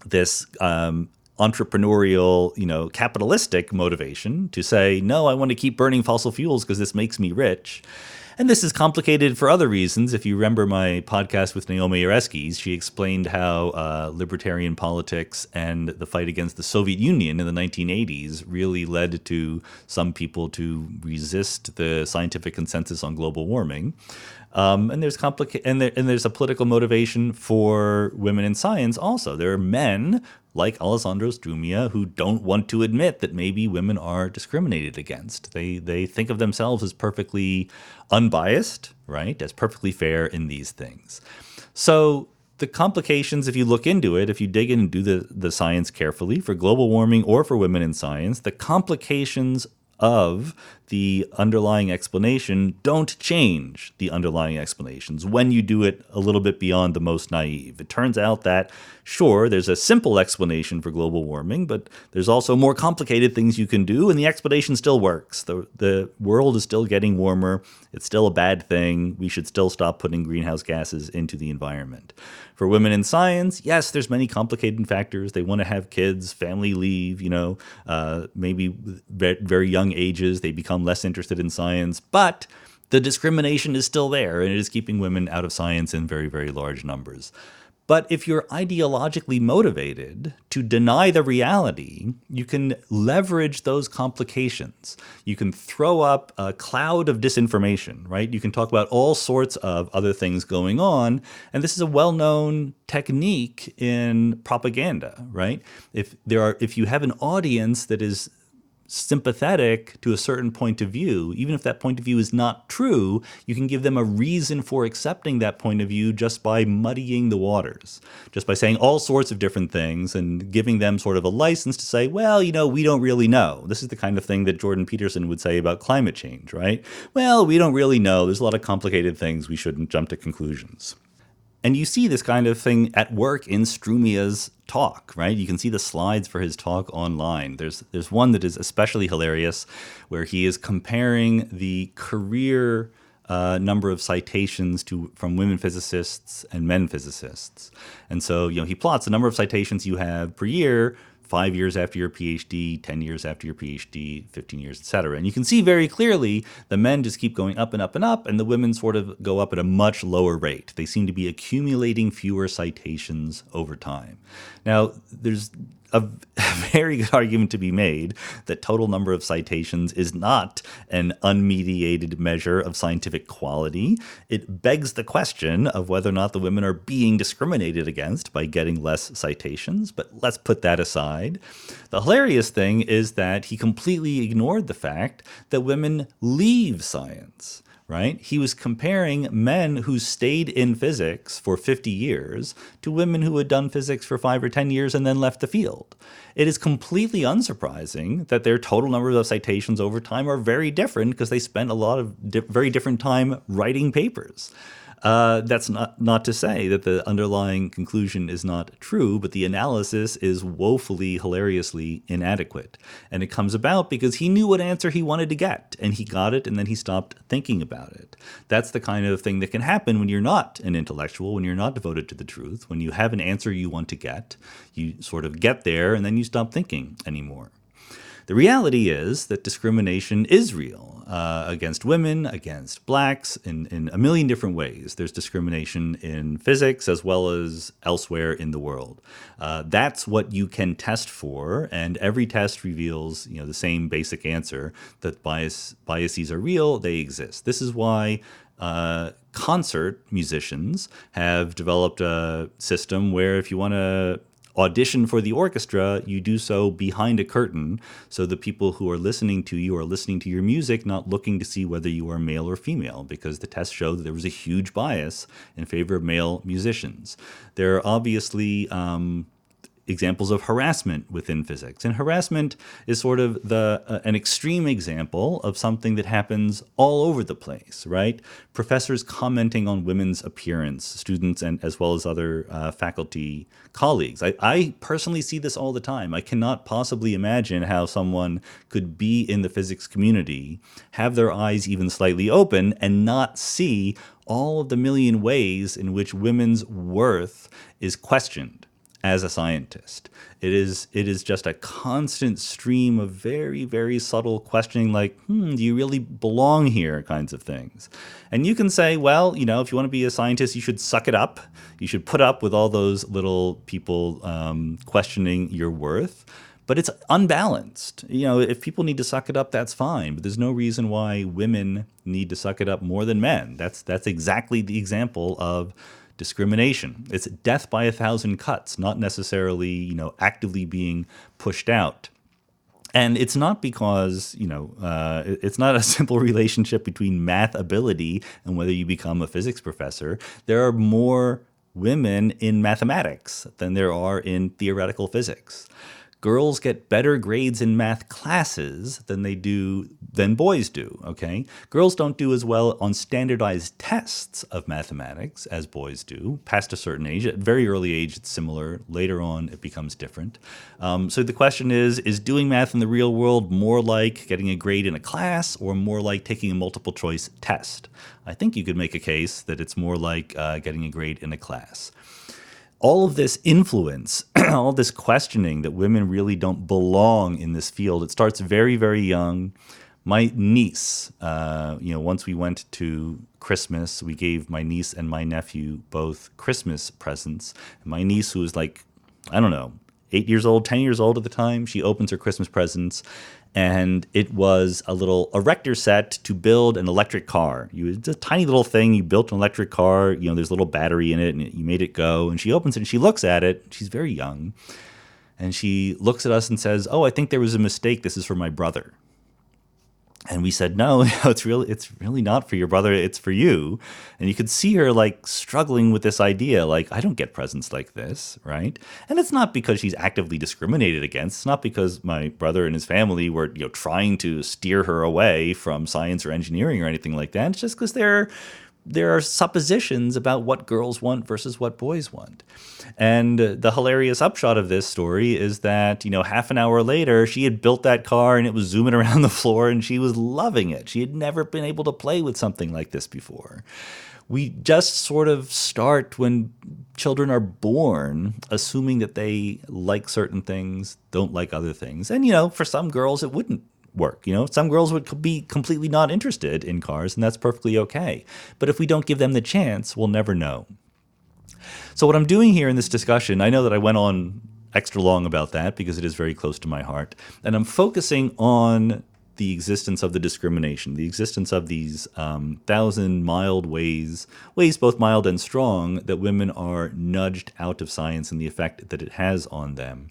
this entrepreneurial, capitalistic motivation to say, no, I want to keep burning fossil fuels because this makes me rich. And this is complicated for other reasons. If you remember my podcast with Naomi Oreskes, she explained how libertarian politics and the fight against the Soviet Union in the 1980s really led to some people to resist the scientific consensus on global warming. And there's there's a political motivation for women in science also. There are men like Alessandro Strumia who don't want to admit that maybe women are discriminated against. They think of themselves as perfectly unbiased, right, as perfectly fair in these things. So the complications, if you look into it, if you dig in and do the science carefully, for global warming or for women in science, the complications of the underlying explanation don't change the underlying explanations when you do it a little bit beyond the most naive. It turns out that, sure, there's a simple explanation for global warming, but there's also more complicated things you can do, and the explanation still works. The world is still getting warmer. It's still a bad thing. We should still stop putting greenhouse gases into the environment. For women in science, yes, there's many complicated factors. They want to have kids, family leave, maybe very young ages, they become less interested in science, but the discrimination is still there, and it is keeping women out of science in very, very large numbers. But if you're ideologically motivated to deny the reality, you can leverage those complications. You can throw up a cloud of disinformation, right? You can talk about all sorts of other things going on. And this is a well-known technique in propaganda, right? If you have an audience that is sympathetic to a certain point of view, even if that point of view is not true, you can give them a reason for accepting that point of view just by muddying the waters, just by saying all sorts of different things and giving them sort of a license to say, well, we don't really know. This is the kind of thing that Jordan Peterson would say about climate change, right? Well, we don't really know. There's a lot of complicated things. We shouldn't jump to conclusions. And you see this kind of thing at work in Strumia's talk, right? You can see the slides for his talk online. There's one that is especially hilarious where he is comparing the career number of citations from women physicists and men physicists. And so, he plots the number of citations you have per year, 5 years after your PhD, 10 years after your PhD, 15 years, et cetera. And you can see very clearly the men just keep going up and up and up, and the women sort of go up at a much lower rate. They seem to be accumulating fewer citations over time. Now, there's a very good argument to be made that total number of citations is not an unmediated measure of scientific quality. It begs the question of whether or not the women are being discriminated against by getting less citations, but let's put that aside. The hilarious thing is that he completely ignored the fact that women leave science. Right? He was comparing men who stayed in physics for 50 years to women who had done physics for 5 or 10 years and then left the field. It is completely unsurprising that their total number of citations over time are very different because they spent a lot of very different time writing papers. That's not to say that the underlying conclusion is not true, but the analysis is woefully, hilariously inadequate. And it comes about because he knew what answer he wanted to get, and he got it, and then he stopped thinking about it. That's the kind of thing that can happen when you're not an intellectual, when you're not devoted to the truth, when you have an answer you want to get, you sort of get there, and then you stop thinking anymore. The reality is that discrimination is real against women, against blacks, in a million different ways. There's discrimination in physics as well as elsewhere in the world. That's what you can test for, and every test reveals, the same basic answer, that biases are real, they exist. This is why concert musicians have developed a system where if you want to audition for the orchestra, you do so behind a curtain, so the people who are listening to you are listening to your music, not looking to see whether you are male or female, because the test showed that there was a huge bias in favor of male musicians. There are obviously examples of harassment within physics. And harassment is sort of an extreme example of something that happens all over the place, right? Professors commenting on women's appearance, students and as well as other faculty colleagues. I personally see this all the time. I cannot possibly imagine how someone could be in the physics community, have their eyes even slightly open, and not see all of the million ways in which women's worth is questioned as a scientist. It is just a constant stream of very, very subtle questioning, like, do you really belong here, kinds of things. And you can say, well, if you want to be a scientist, you should suck it up. You should put up with all those little people questioning your worth. But it's unbalanced. If people need to suck it up, that's fine. But there's no reason why women need to suck it up more than men. That's exactly the example of discrimination. It's death by 1,000 cuts, not necessarily, actively being pushed out. And it's not because, it's not a simple relationship between math ability and whether you become a physics professor. There are more women in mathematics than there are in theoretical physics. Girls get better grades in math classes than boys do, okay? Girls don't do as well on standardized tests of mathematics as boys do, past a certain age. At a very early age, it's similar. Later on, it becomes different. So the question is doing math in the real world more like getting a grade in a class or more like taking a multiple choice test? I think you could make a case that it's more like getting a grade in a class. All of this influence, all this questioning that women really don't belong in this field, it starts very, very young. My niece, once we went to Christmas, we gave my niece and my nephew both Christmas presents. And my niece, who was 8 years old, 10 years old at the time, she opens her Christmas presents, and it was a little erector set to build an electric car. It's a tiny little thing. You built an electric car. There's a little battery in it, and you made it go. And she opens it, and she looks at it. She's very young. And she looks at us and says, "Oh, I think there was a mistake. This is for my brother." And we said, no, it's really not for your brother. It's for you. And you could see her struggling with this idea, I don't get presents like this, right? And it's not because she's actively discriminated against. It's not because my brother and his family were trying to steer her away from science or engineering or anything like that. It's just because there are suppositions about what girls want versus what boys want. And the hilarious upshot of this story is that, half an hour later, she had built that car and it was zooming around the floor and she was loving it. She had never been able to play with something like this before. We just sort of start when children are born, assuming that they like certain things, don't like other things. And, for some girls, it wouldn't work. Some girls would be completely not interested in cars, and that's perfectly okay. But if we don't give them the chance, we'll never know. So what I'm doing here in this discussion, I know that I went on extra long about that because it is very close to my heart, and I'm focusing on the existence of the discrimination, the existence of these 1,000 mild ways both mild and strong, that women are nudged out of science and the effect that it has on them.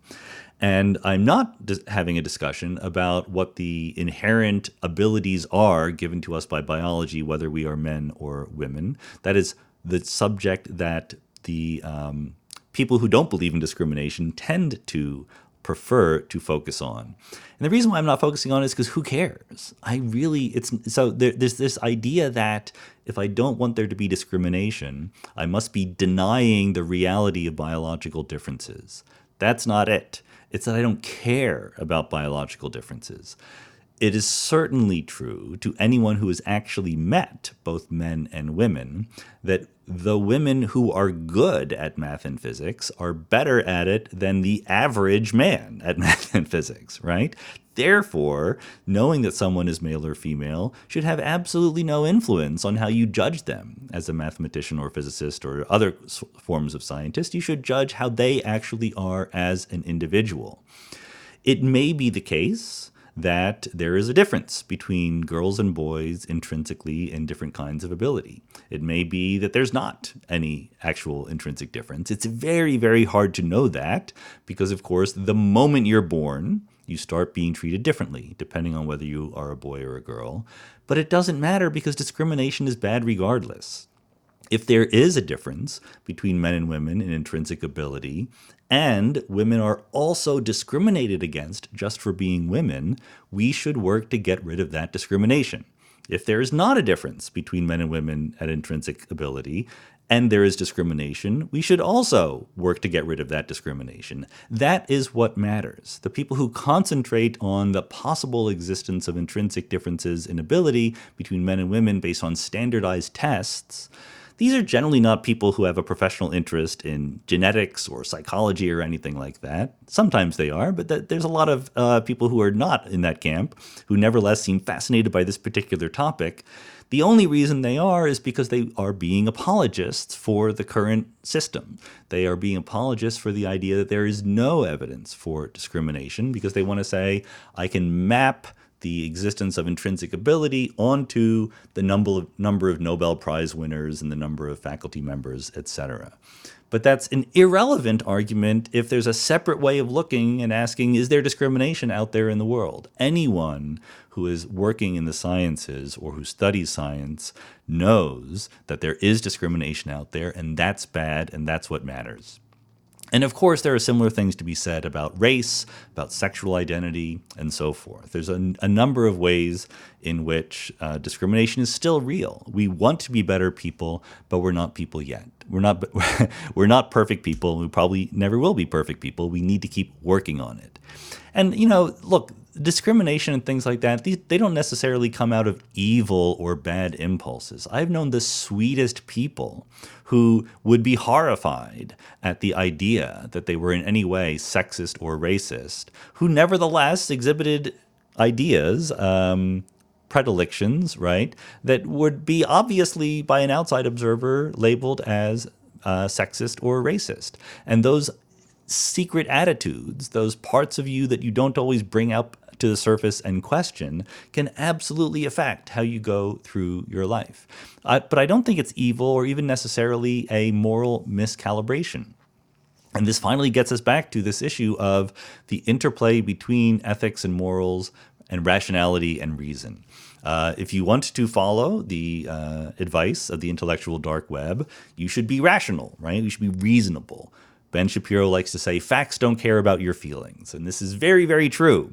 And I'm not having a discussion about what the inherent abilities are given to us by biology, whether we are men or women. That is the subject that the people who don't believe in discrimination tend to prefer to focus on. And the reason why I'm not focusing on it is because who cares? There's this idea that if I don't want there to be discrimination, I must be denying the reality of biological differences. That's not it. It's that I don't care about biological differences. It is certainly true to anyone who has actually met both men and women that the women who are good at math and physics are better at it than the average man at math and physics, right? Therefore, knowing that someone is male or female should have absolutely no influence on how you judge them as a mathematician or physicist or other forms of scientist. You should judge how they actually are as an individual. It may be the case that there is a difference between girls and boys intrinsically in different kinds of ability. It may be that there's not any actual intrinsic difference. It's very, very hard to know that because, of course, the moment you're born, you start being treated differently, depending on whether you are a boy or a girl. But it doesn't matter because discrimination is bad regardless. If there is a difference between men and women in intrinsic ability, and women are also discriminated against just for being women, we should work to get rid of that discrimination. If there is not a difference between men and women at intrinsic ability, and there is discrimination, we should also work to get rid of that discrimination. That is what matters. The people who concentrate on the possible existence of intrinsic differences in ability between men and women based on standardized tests, these are generally not people who have a professional interest in genetics or psychology or anything like that. Sometimes they are, but there's a lot of people who are not in that camp who nevertheless seem fascinated by this particular topic. The only reason they are is because they are being apologists for the current system. They are being apologists for the idea that there is no evidence for discrimination because they want to say, I can map the existence of intrinsic ability onto the number of Nobel Prize winners and the number of faculty members, etc. But that's an irrelevant argument if there's a separate way of looking and asking, is there discrimination out there in the world? Anyone who is working in the sciences or who studies science knows that there is discrimination out there, and that's bad, and that's what matters. And of course, there are similar things to be said about race, about sexual identity, and so forth. There's a number of ways in which discrimination is still real. We want to be better people, but we're not people yet. We're not perfect people. We probably never will be perfect people. We need to keep working on it. And, look, discrimination and things like that, they don't necessarily come out of evil or bad impulses. I've known the sweetest people who would be horrified at the idea that they were in any way sexist or racist, who nevertheless exhibited ideas, predilections, right, that would be obviously by an outside observer labeled as sexist or racist. And those secret attitudes, those parts of you that you don't always bring up to the surface and question, can absolutely affect how you go through your life. But I don't think it's evil or even necessarily a moral miscalibration. And this finally gets us back to this issue of the interplay between ethics and morals and rationality and reason. If you want to follow the advice of the intellectual dark web, you should be rational, right? You should be reasonable. Ben Shapiro likes to say, facts don't care about your feelings. And this is very, very true.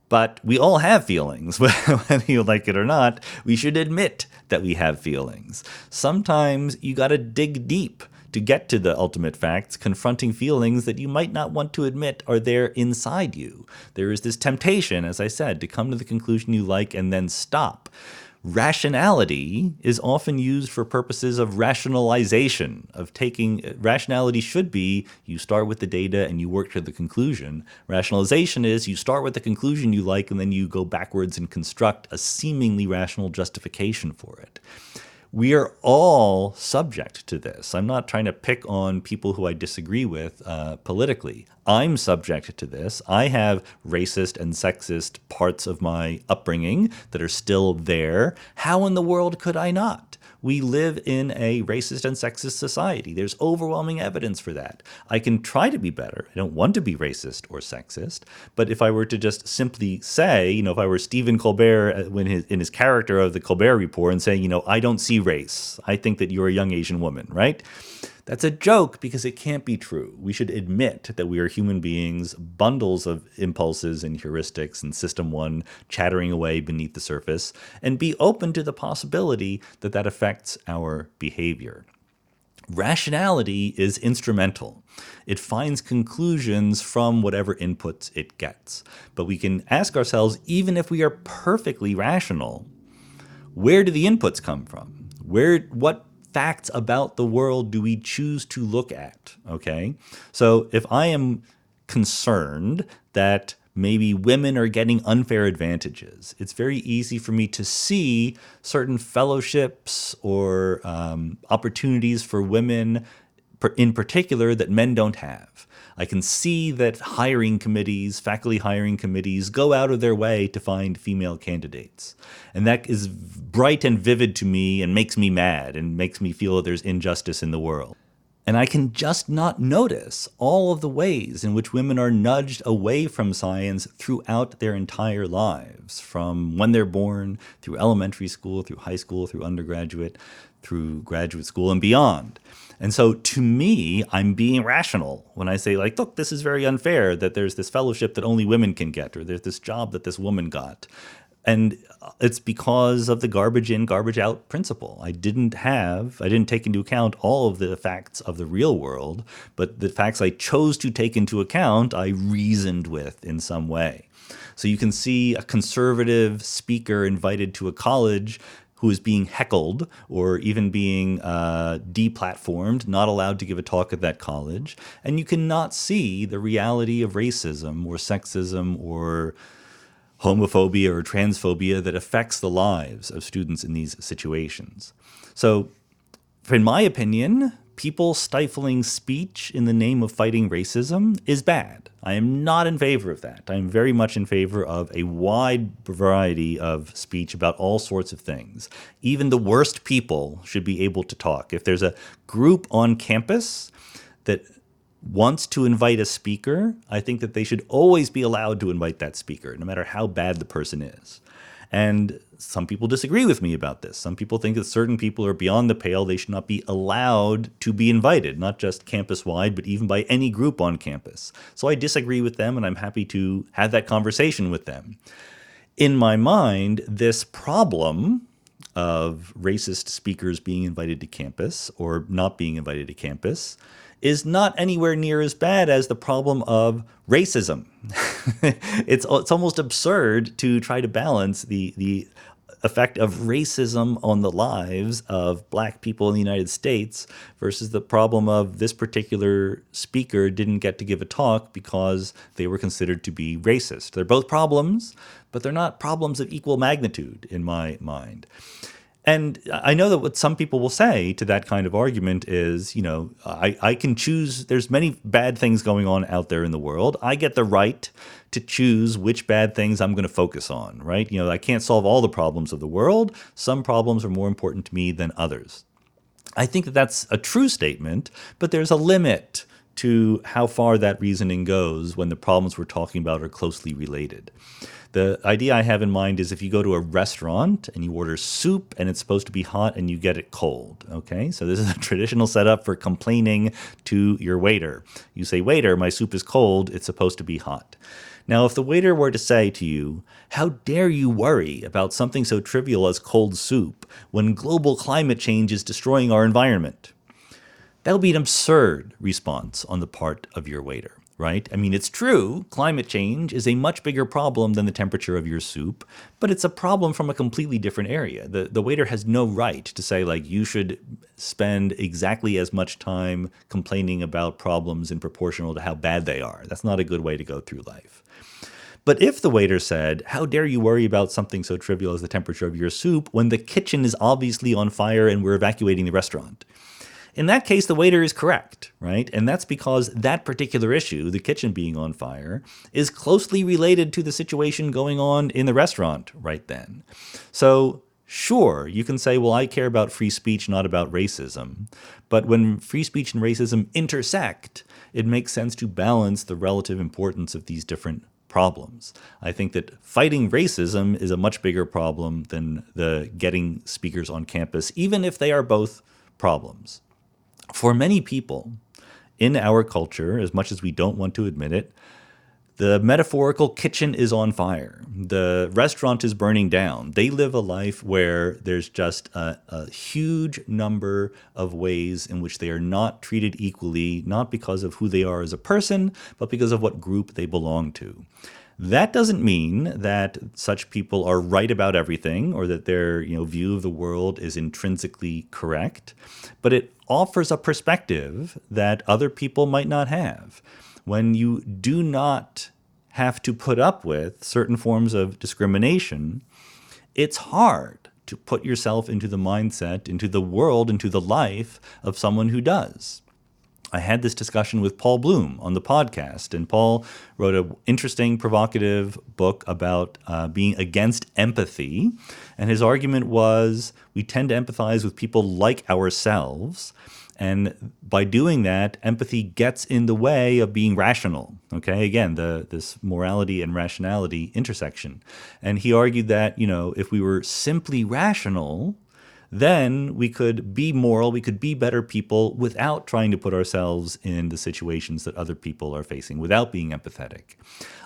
But we all have feelings, whether you like it or not. We should admit that we have feelings. Sometimes you got to dig deep to get to the ultimate facts, confronting feelings that you might not want to admit are there inside you. There is this temptation, as I said, to come to the conclusion you like and then stop. Rationality is often used for purposes of rationalization, rationality should be you start with the data and you work to the conclusion. Rationalization is you start with the conclusion you like and then you go backwards and construct a seemingly rational justification for it. We are all subject to this. I'm not trying to pick on people who I disagree with politically. I'm subject to this. I have racist and sexist parts of my upbringing that are still there. How in the world could I not? We live in a racist and sexist society. There's overwhelming evidence for that. I can try to be better. I don't want to be racist or sexist. But if I were to just simply say, if I were Stephen Colbert in his character of the Colbert Report and saying, I don't see race. I think that you're a young Asian woman, right? That's a joke because it can't be true. We should admit that we are human beings, bundles of impulses and heuristics and system one chattering away beneath the surface, and be open to the possibility that that affects our behavior. Rationality is instrumental. It finds conclusions from whatever inputs it gets. But we can ask ourselves, even if we are perfectly rational, where do the inputs come from? What facts about the world do we choose to look at? Okay? So if I am concerned that maybe women are getting unfair advantages, it's very easy for me to see certain fellowships or opportunities for women in particular that men don't have. I can see that hiring committees, faculty hiring committees, go out of their way to find female candidates. And that is bright and vivid to me and makes me mad and makes me feel that there's injustice in the world. And I can just not notice all of the ways in which women are nudged away from science throughout their entire lives, from when they're born, through elementary school, through high school, through undergraduate, through graduate school and beyond. And so to me, I'm being rational when I say, like, look, this is very unfair that there's this fellowship that only women can get, or there's this job that this woman got. And it's because of the garbage in, garbage out principle. I didn't take into account all of the facts of the real world, but the facts I chose to take into account, I reasoned with in some way. So you can see a conservative speaker invited to a college who is being heckled or even being deplatformed, not allowed to give a talk at that college. And you cannot see the reality of racism or sexism or homophobia or transphobia that affects the lives of students in these situations. So, in my opinion, people stifling speech in the name of fighting racism is bad. I am not in favor of that. I am very much in favor of a wide variety of speech about all sorts of things. Even the worst people should be able to talk. If there's a group on campus that wants to invite a speaker, I think that they should always be allowed to invite that speaker, no matter how bad the person is. And some people disagree with me about this. Some people think that certain people are beyond the pale. They should not be allowed to be invited, not just campus-wide, but even by any group on campus. So I disagree with them, and I'm happy to have that conversation with them. In my mind, this problem of racist speakers being invited to campus or not being invited to campus is not anywhere near as bad as the problem of racism. It's almost absurd to try to balance the effect of racism on the lives of black people in the United States versus the problem of this particular speaker didn't get to give a talk because they were considered to be racist. They're both problems, but they're not problems of equal magnitude in my mind. And I know that what some people will say to that kind of argument is, I can choose. There's many bad things going on out there in the world. I get the right to choose which bad things I'm going to focus on, right? I can't solve all the problems of the world. Some problems are more important to me than others. I think that that's a true statement, but there's a limit to how far that reasoning goes when the problems we're talking about are closely related. The idea I have in mind is if you go to a restaurant and you order soup and it's supposed to be hot and you get it cold, okay? So this is a traditional setup for complaining to your waiter. You say, waiter, my soup is cold, it's supposed to be hot. Now, if the waiter were to say to you, how dare you worry about something so trivial as cold soup when global climate change is destroying our environment? That would be an absurd response on the part of your waiter. Right? I mean, it's true, climate change is a much bigger problem than the temperature of your soup, but it's a problem from a completely different area. The waiter has no right to say, like, you should spend exactly as much time complaining about problems in proportional to how bad they are. That's not a good way to go through life. But if the waiter said, how dare you worry about something so trivial as the temperature of your soup when the kitchen is obviously on fire and we're evacuating the restaurant? In that case, the waiter is correct, right? And that's because that particular issue, the kitchen being on fire, is closely related to the situation going on in the restaurant right then. So sure, you can say, well, I care about free speech, not about racism. But when free speech and racism intersect, it makes sense to balance the relative importance of these different problems. I think that fighting racism is a much bigger problem than the getting speakers on campus, even if they are both problems. For many people in our culture, as much as we don't want to admit it, the metaphorical kitchen is on fire. The restaurant is burning down. They live a life where there's just a huge number of ways in which they are not treated equally, not because of who they are as a person, but because of what group they belong to. That doesn't mean that such people are right about everything or that their view of the world is intrinsically correct, but it offers a perspective that other people might not have. When you do not have to put up with certain forms of discrimination, it's hard to put yourself into the mindset, into the world, into the life of someone who does. I had this discussion with Paul Bloom on the podcast, and Paul wrote an interesting, provocative book about being against empathy. And his argument was we tend to empathize with people like ourselves. And by doing that, empathy gets in the way of being rational. Okay, again, this morality and rationality intersection. And he argued that, if we were simply rational, then we could be moral, we could be better people without trying to put ourselves in the situations that other people are facing, without being empathetic.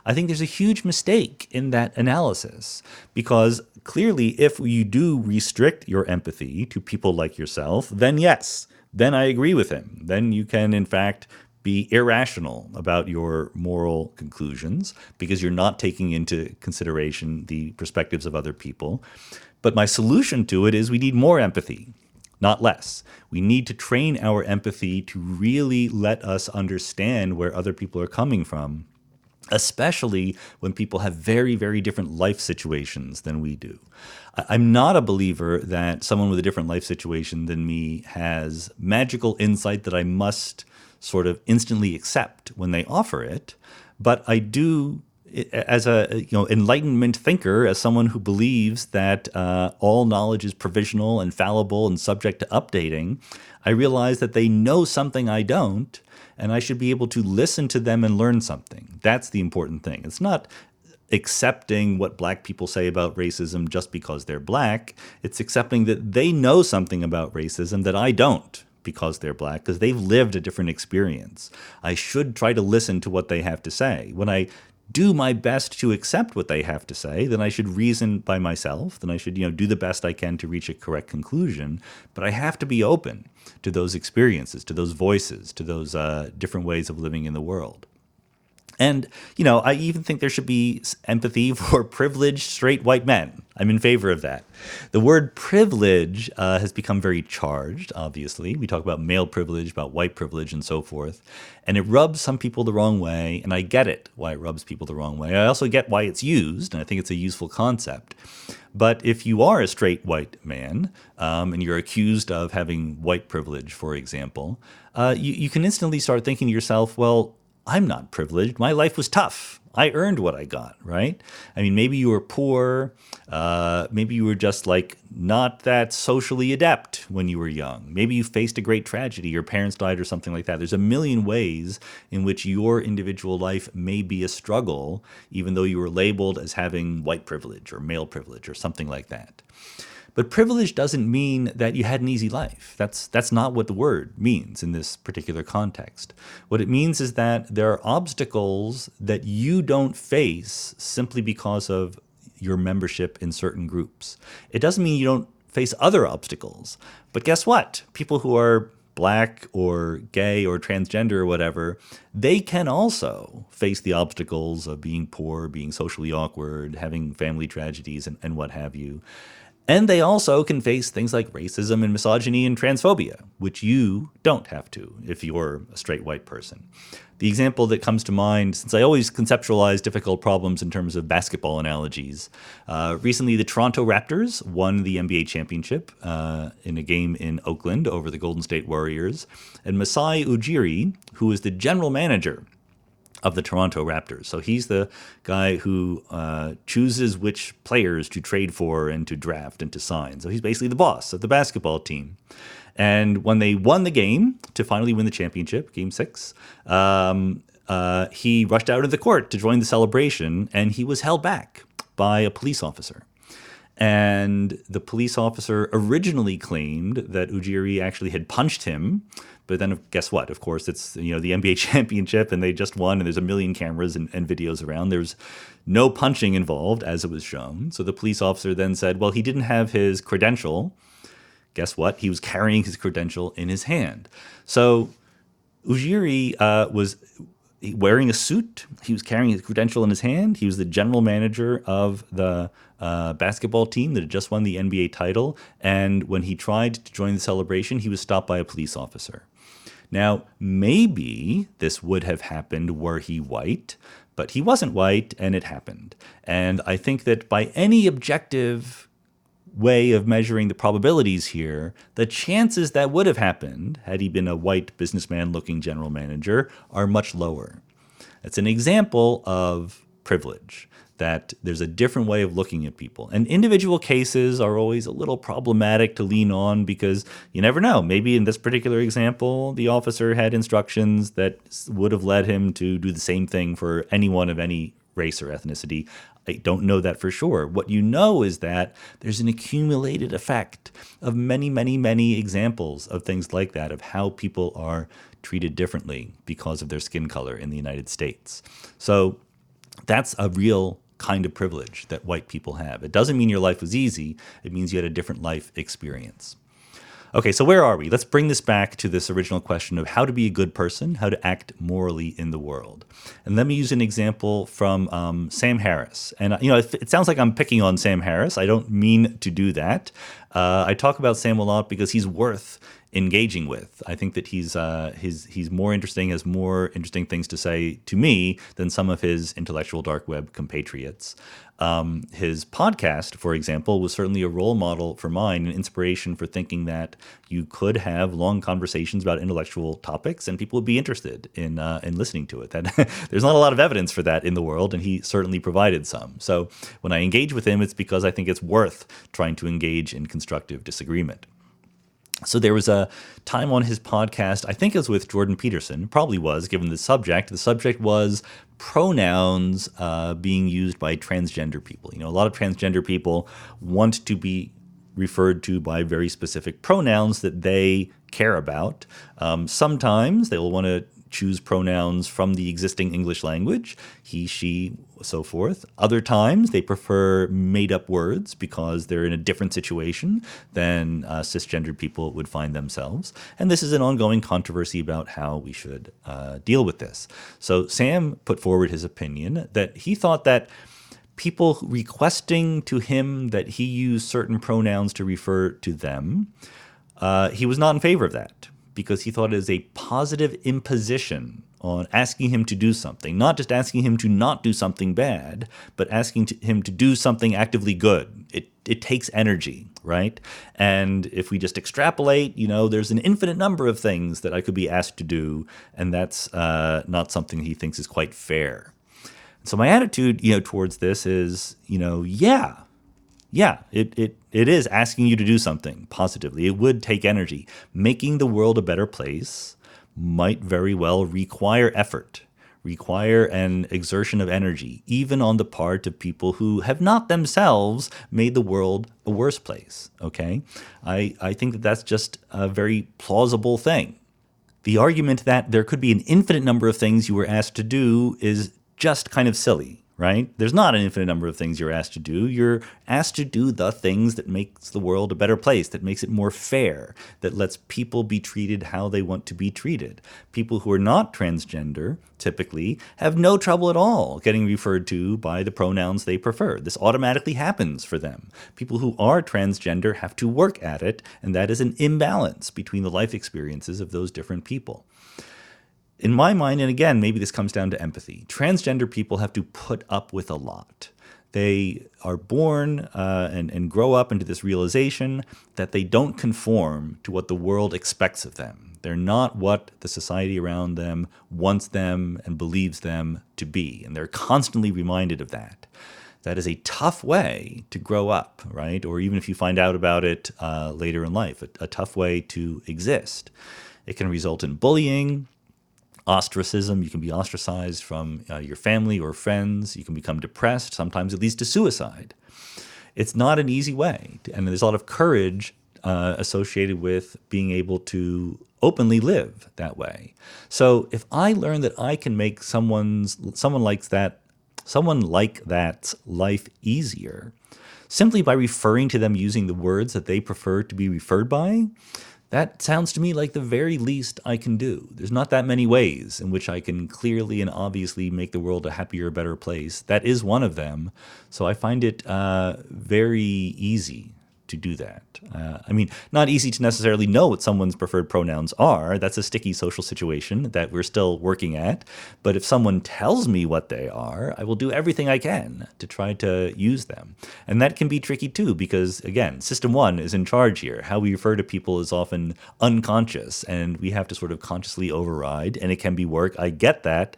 I think there's a huge mistake in that analysis, because clearly if you do restrict your empathy to people like yourself, then yes, then I agree with him. Then you can, in fact, be irrational about your moral conclusions because you're not taking into consideration the perspectives of other people. But my solution to it is we need more empathy, not less. We need to train our empathy to really let us understand where other people are coming from, especially when people have very, very different life situations than we do. I'm not a believer that someone with a different life situation than me has magical insight that I must sort of instantly accept when they offer it, but I do, as a enlightenment thinker, as someone who believes that all knowledge is provisional and fallible and subject to updating, I realize that they know something I don't, and I should be able to listen to them and learn something. That's the important thing. It's not accepting what black people say about racism just because they're black. It's accepting that they know something about racism that I don't because they're black, because they've lived a different experience. I should try to listen to what they have to say. When I do my best to accept what they have to say, then I should reason by myself. Then I should, do the best I can to reach a correct conclusion. But I have to be open to those experiences, to those voices, to those different ways of living in the world. And, I even think there should be empathy for privileged straight white men. I'm in favor of that. The word privilege has become very charged, obviously. We talk about male privilege, about white privilege, and so forth. And it rubs some people the wrong way, and I get it, why it rubs people the wrong way. I also get why it's used, and I think it's a useful concept. But if you are a straight white man, and you're accused of having white privilege, for example, you can instantly start thinking to yourself, well, I'm not privileged. My life was tough. I earned what I got, right? I mean, maybe you were poor. Maybe you were just not that socially adept when you were young. Maybe you faced a great tragedy. Your parents died or something like that. There's a million ways in which your individual life may be a struggle, even though you were labeled as having white privilege or male privilege or something like that. But privilege doesn't mean that you had an easy life. That's not what the word means in this particular context. What it means is that there are obstacles that you don't face simply because of your membership in certain groups. It doesn't mean you don't face other obstacles. But guess what? People who are black or gay or transgender or whatever, they can also face the obstacles of being poor, being socially awkward, having family tragedies, and what have you. And they also can face things like racism and misogyny and transphobia, which you don't have to if you're a straight white person. The example that comes to mind, since I always conceptualize difficult problems in terms of basketball analogies, recently the Toronto Raptors won the NBA championship in a game in Oakland over the Golden State Warriors. And Masai Ujiri, who is the general manager of the Toronto Raptors. So he's the guy who chooses which players to trade for and to draft and to sign. So he's basically the boss of the basketball team. And when they won the game to finally win the championship, Game 6, he rushed out of the court to join the celebration, and he was held back by a police officer. And the police officer originally claimed that Ujiri actually had punched him. But then guess what? Of course, it's the NBA championship and they just won and there's a million cameras and videos around. There's no punching involved as it was shown. So the police officer then said, well, he didn't have his credential. Guess what? He was carrying his credential in his hand. So Ujiri was wearing a suit. He was carrying his credential in his hand. He was the general manager of the basketball team that had just won the NBA title. And when he tried to join the celebration, he was stopped by a police officer. Now, maybe this would have happened were he white, but he wasn't white and it happened. And I think that by any objective way of measuring the probabilities here, the chances that would have happened had he been a white businessman-looking general manager are much lower. It's an example of privilege, that there's a different way of looking at people. And individual cases are always a little problematic to lean on because you never know. Maybe in this particular example, the officer had instructions that would have led him to do the same thing for anyone of any race or ethnicity. I don't know that for sure. What you know is that there's an accumulated effect of many, many, many examples of things like that, of how people are treated differently because of their skin color in the United States. So that's a real kind of privilege that white people have. It doesn't mean your life was easy. It means you had a different life experience. Okay, so where are we? Let's bring this back to this original question of how to be a good person, how to act morally in the world. And let me use an example from Sam Harris. And, it sounds like I'm picking on Sam Harris. I don't mean to do that. I talk about Sam a lot because he's worth engaging with. I think that he's more interesting, has more interesting things to say to me than some of his intellectual dark web compatriots. His podcast, for example, was certainly a role model for mine, an inspiration for thinking that you could have long conversations about intellectual topics and people would be interested in listening to it. That there's not a lot of evidence for that in the world, and he certainly provided some. So when I engage with him, it's because I think it's worth trying to engage in constructive disagreement. So there was a time on his podcast, I think it was with Jordan Peterson, probably was, given the subject. The subject was pronouns being used by transgender people. A lot of transgender people want to be referred to by very specific pronouns that they care about. Sometimes they will want to choose pronouns from the existing English language, he, she, so forth. Other times they prefer made-up words because they're in a different situation than cisgendered people would find themselves. And this is an ongoing controversy about how we should deal with this. So Sam put forward his opinion that he thought that people requesting to him that he use certain pronouns to refer to them, he was not in favor of that, because he thought it is a positive imposition on asking him to do something, not just asking him to not do something bad, but asking him to do something actively good. It takes energy, right? And if we just extrapolate, there's an infinite number of things that I could be asked to do, and that's not something he thinks is quite fair. So my attitude, towards this is, it is asking you to do something positively. It would take energy. Making the world a better place might very well require effort, require an exertion of energy, even on the part of people who have not themselves made the world a worse place, okay? I think that that's just a very plausible thing. The argument that there could be an infinite number of things you were asked to do is just kind of silly, right? There's not an infinite number of things you're asked to do. You're asked to do the things that makes the world a better place, that makes it more fair, that lets people be treated how they want to be treated. People who are not transgender typically have no trouble at all getting referred to by the pronouns they prefer. This automatically happens for them. People who are transgender have to work at it, and that is an imbalance between the life experiences of those different people. In my mind, and again, maybe this comes down to empathy, transgender people have to put up with a lot. They are born and grow up into this realization that they don't conform to what the world expects of them. They're not what the society around them wants them and believes them to be, and they're constantly reminded of that. That is a tough way to grow up, right? Or even if you find out about it later in life, a tough way to exist. It can result in bullying, ostracism. You can be ostracized from your family or friends. You can become depressed. Sometimes it leads to suicide. It's not an easy way, and there's a lot of courage associated with being able to openly live that way. So if I learn that I can make someone like that's life easier simply by referring to them using the words that they prefer to be referred by, that sounds to me like the very least I can do. There's not that many ways in which I can clearly and obviously make the world a happier, better place. That is one of them. So I find it very easy to do that. Not easy to necessarily know what someone's preferred pronouns are. That's a sticky social situation that we're still working at. But if someone tells me what they are, I will do everything I can to try to use them. And that can be tricky too, because again, system one is in charge here. How we refer to people is often unconscious, and we have to sort of consciously override, and it can be work. I get that.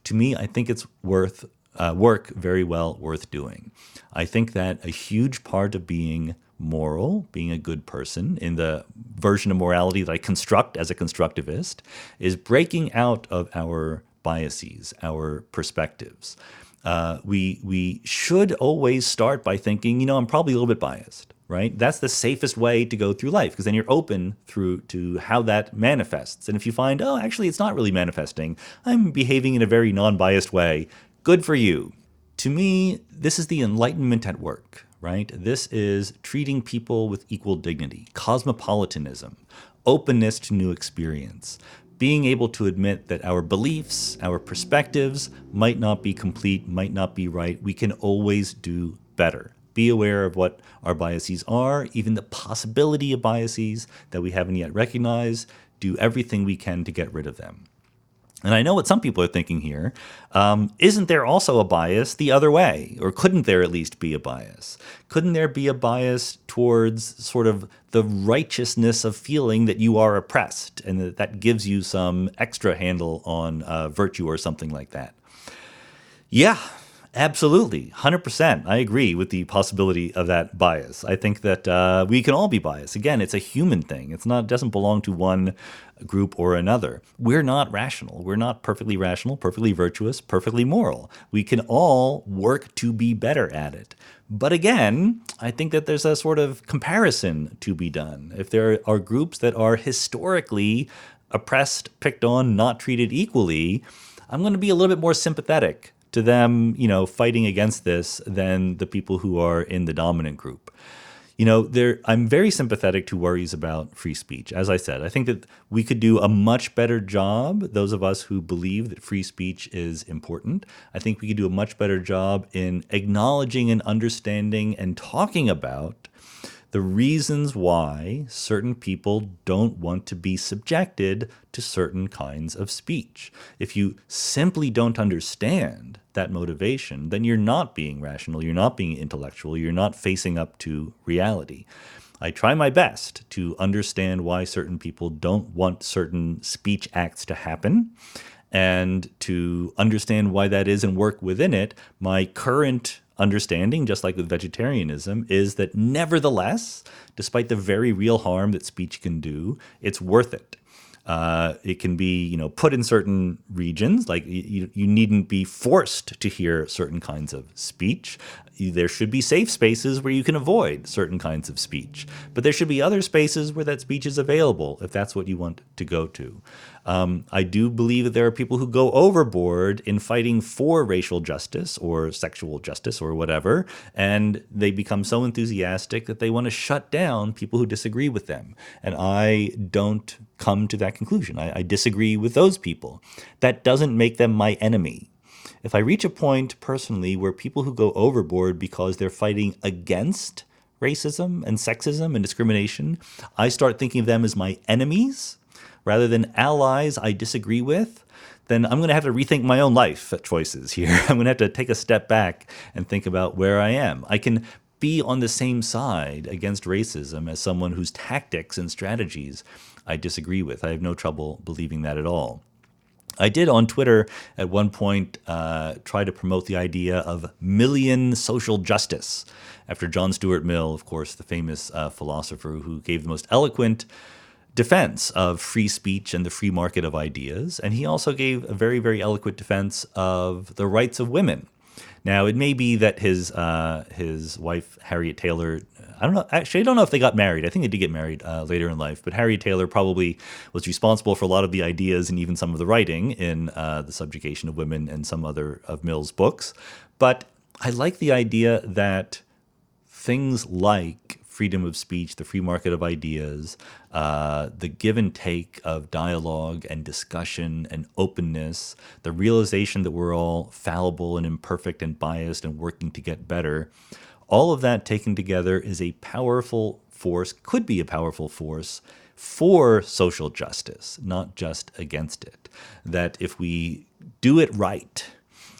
To me, I think it's work very well worth doing. I think that a huge part of being moral, being a good person, in the version of morality that I construct as a constructivist, is breaking out of our biases, our perspectives. We should always start by thinking, I'm probably a little bit biased, right? That's the safest way to go through life, because then you're open to how that manifests. And if you find, actually, it's not really manifesting, I'm behaving in a very non-biased way, good for you. To me, this is the Enlightenment at work, right? This is treating people with equal dignity, cosmopolitanism, openness to new experience, being able to admit that our beliefs, our perspectives might not be complete, might not be right. We can always do better. Be aware of what our biases are, even the possibility of biases that we haven't yet recognized. Do everything we can to get rid of them. And I know what some people are thinking here. Isn't there also a bias the other way? Or couldn't there at least be a bias? Couldn't there be a bias towards sort of the righteousness of feeling that you are oppressed, and that gives you some extra handle on virtue or something like that? Yeah, absolutely. 100%. I agree with the possibility of that bias. I think that we can all be biased. Again, it's a human thing. It doesn't belong to one group or another. We're not rational. We're not perfectly rational, perfectly virtuous, perfectly moral. We can all work to be better at it. But again, I think that there's a sort of comparison to be done. If there are groups that are historically oppressed, picked on, not treated equally, I'm going to be a little bit more sympathetic to them, fighting against this than the people who are in the dominant group. I'm very sympathetic to worries about free speech. As I said, I think that we could do a much better job, those of us who believe that free speech is important. I think we could do a much better job in acknowledging and understanding and talking about the reasons why certain people don't want to be subjected to certain kinds of speech. If you simply don't understand that motivation, then you're not being rational, you're not being intellectual, you're not facing up to reality. I try my best to understand why certain people don't want certain speech acts to happen, and to understand why that is and work within it. My current understanding, just like with vegetarianism, is that nevertheless, despite the very real harm that speech can do, it's worth it. It can be, put in certain regions, like you needn't be forced to hear certain kinds of speech. There should be safe spaces where you can avoid certain kinds of speech. But there should be other spaces where that speech is available if that's what you want to go to. I do believe that there are people who go overboard in fighting for racial justice or sexual justice or whatever, and they become so enthusiastic that they want to shut down people who disagree with them. And I don't come to that conclusion. I disagree with those people. That doesn't make them my enemy. If I reach a point personally where people who go overboard because they're fighting against racism and sexism and discrimination, I start thinking of them as my enemies rather than allies I disagree with, then I'm going to have to rethink my own life choices here. I'm going to have to take a step back and think about where I am. I can be on the same side against racism as someone whose tactics and strategies I disagree with. I have no trouble believing that at all. I did on Twitter at one point try to promote the idea of million social justice after John Stuart Mill, of course, the famous philosopher who gave the most eloquent defense of free speech and the free market of ideas. And he also gave a very, very eloquent defense of the rights of women. Now, it may be that his wife, Harriet Taylor, I don't know. Actually, I don't know if they got married. I think they did get married later in life. But Harriet Taylor probably was responsible for a lot of the ideas and even some of the writing in The Subjugation of Women and some other of Mill's books. But I like the idea that things like freedom of speech, the free market of ideas, the give and take of dialogue and discussion and openness, the realization that we're all fallible and imperfect and biased and working to get better, all of that taken together is a powerful force, could be a powerful force for social justice, not just against it. That if we do it right,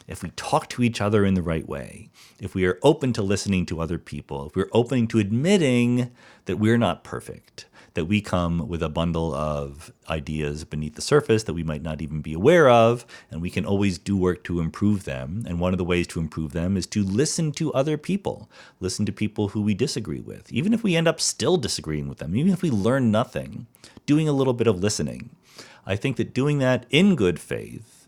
if we talk to each other in the right way, if we are open to listening to other people, if we're open to admitting that we're not perfect, that we come with a bundle of ideas beneath the surface that we might not even be aware of, and we can always do work to improve them. And one of the ways to improve them is to listen to other people, listen to people who we disagree with, even if we end up still disagreeing with them, even if we learn nothing, doing a little bit of listening. I think that doing that in good faith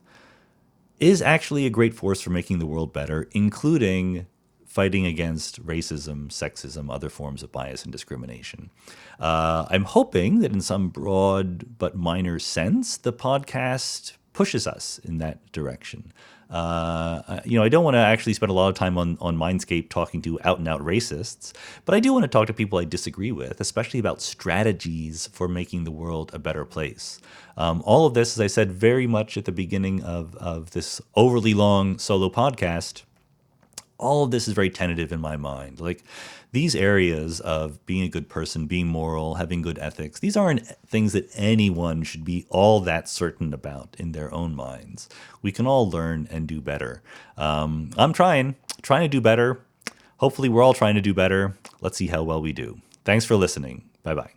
is actually a great force for making the world better, including fighting against racism, sexism, other forms of bias and discrimination. I'm hoping that in some broad but minor sense, the podcast pushes us in that direction. I don't want to actually spend a lot of time on Mindscape talking to out-and-out racists, but I do want to talk to people I disagree with, especially about strategies for making the world a better place. All of this, as I said very much at the beginning of this overly long solo podcast, all of this is very tentative in my mind. Like, these areas of being a good person, being moral, having good ethics, these aren't things that anyone should be all that certain about in their own minds. We can all learn and do better. I'm trying to do better. Hopefully we're all trying to do better. Let's see how well we do. Thanks for listening. Bye-bye.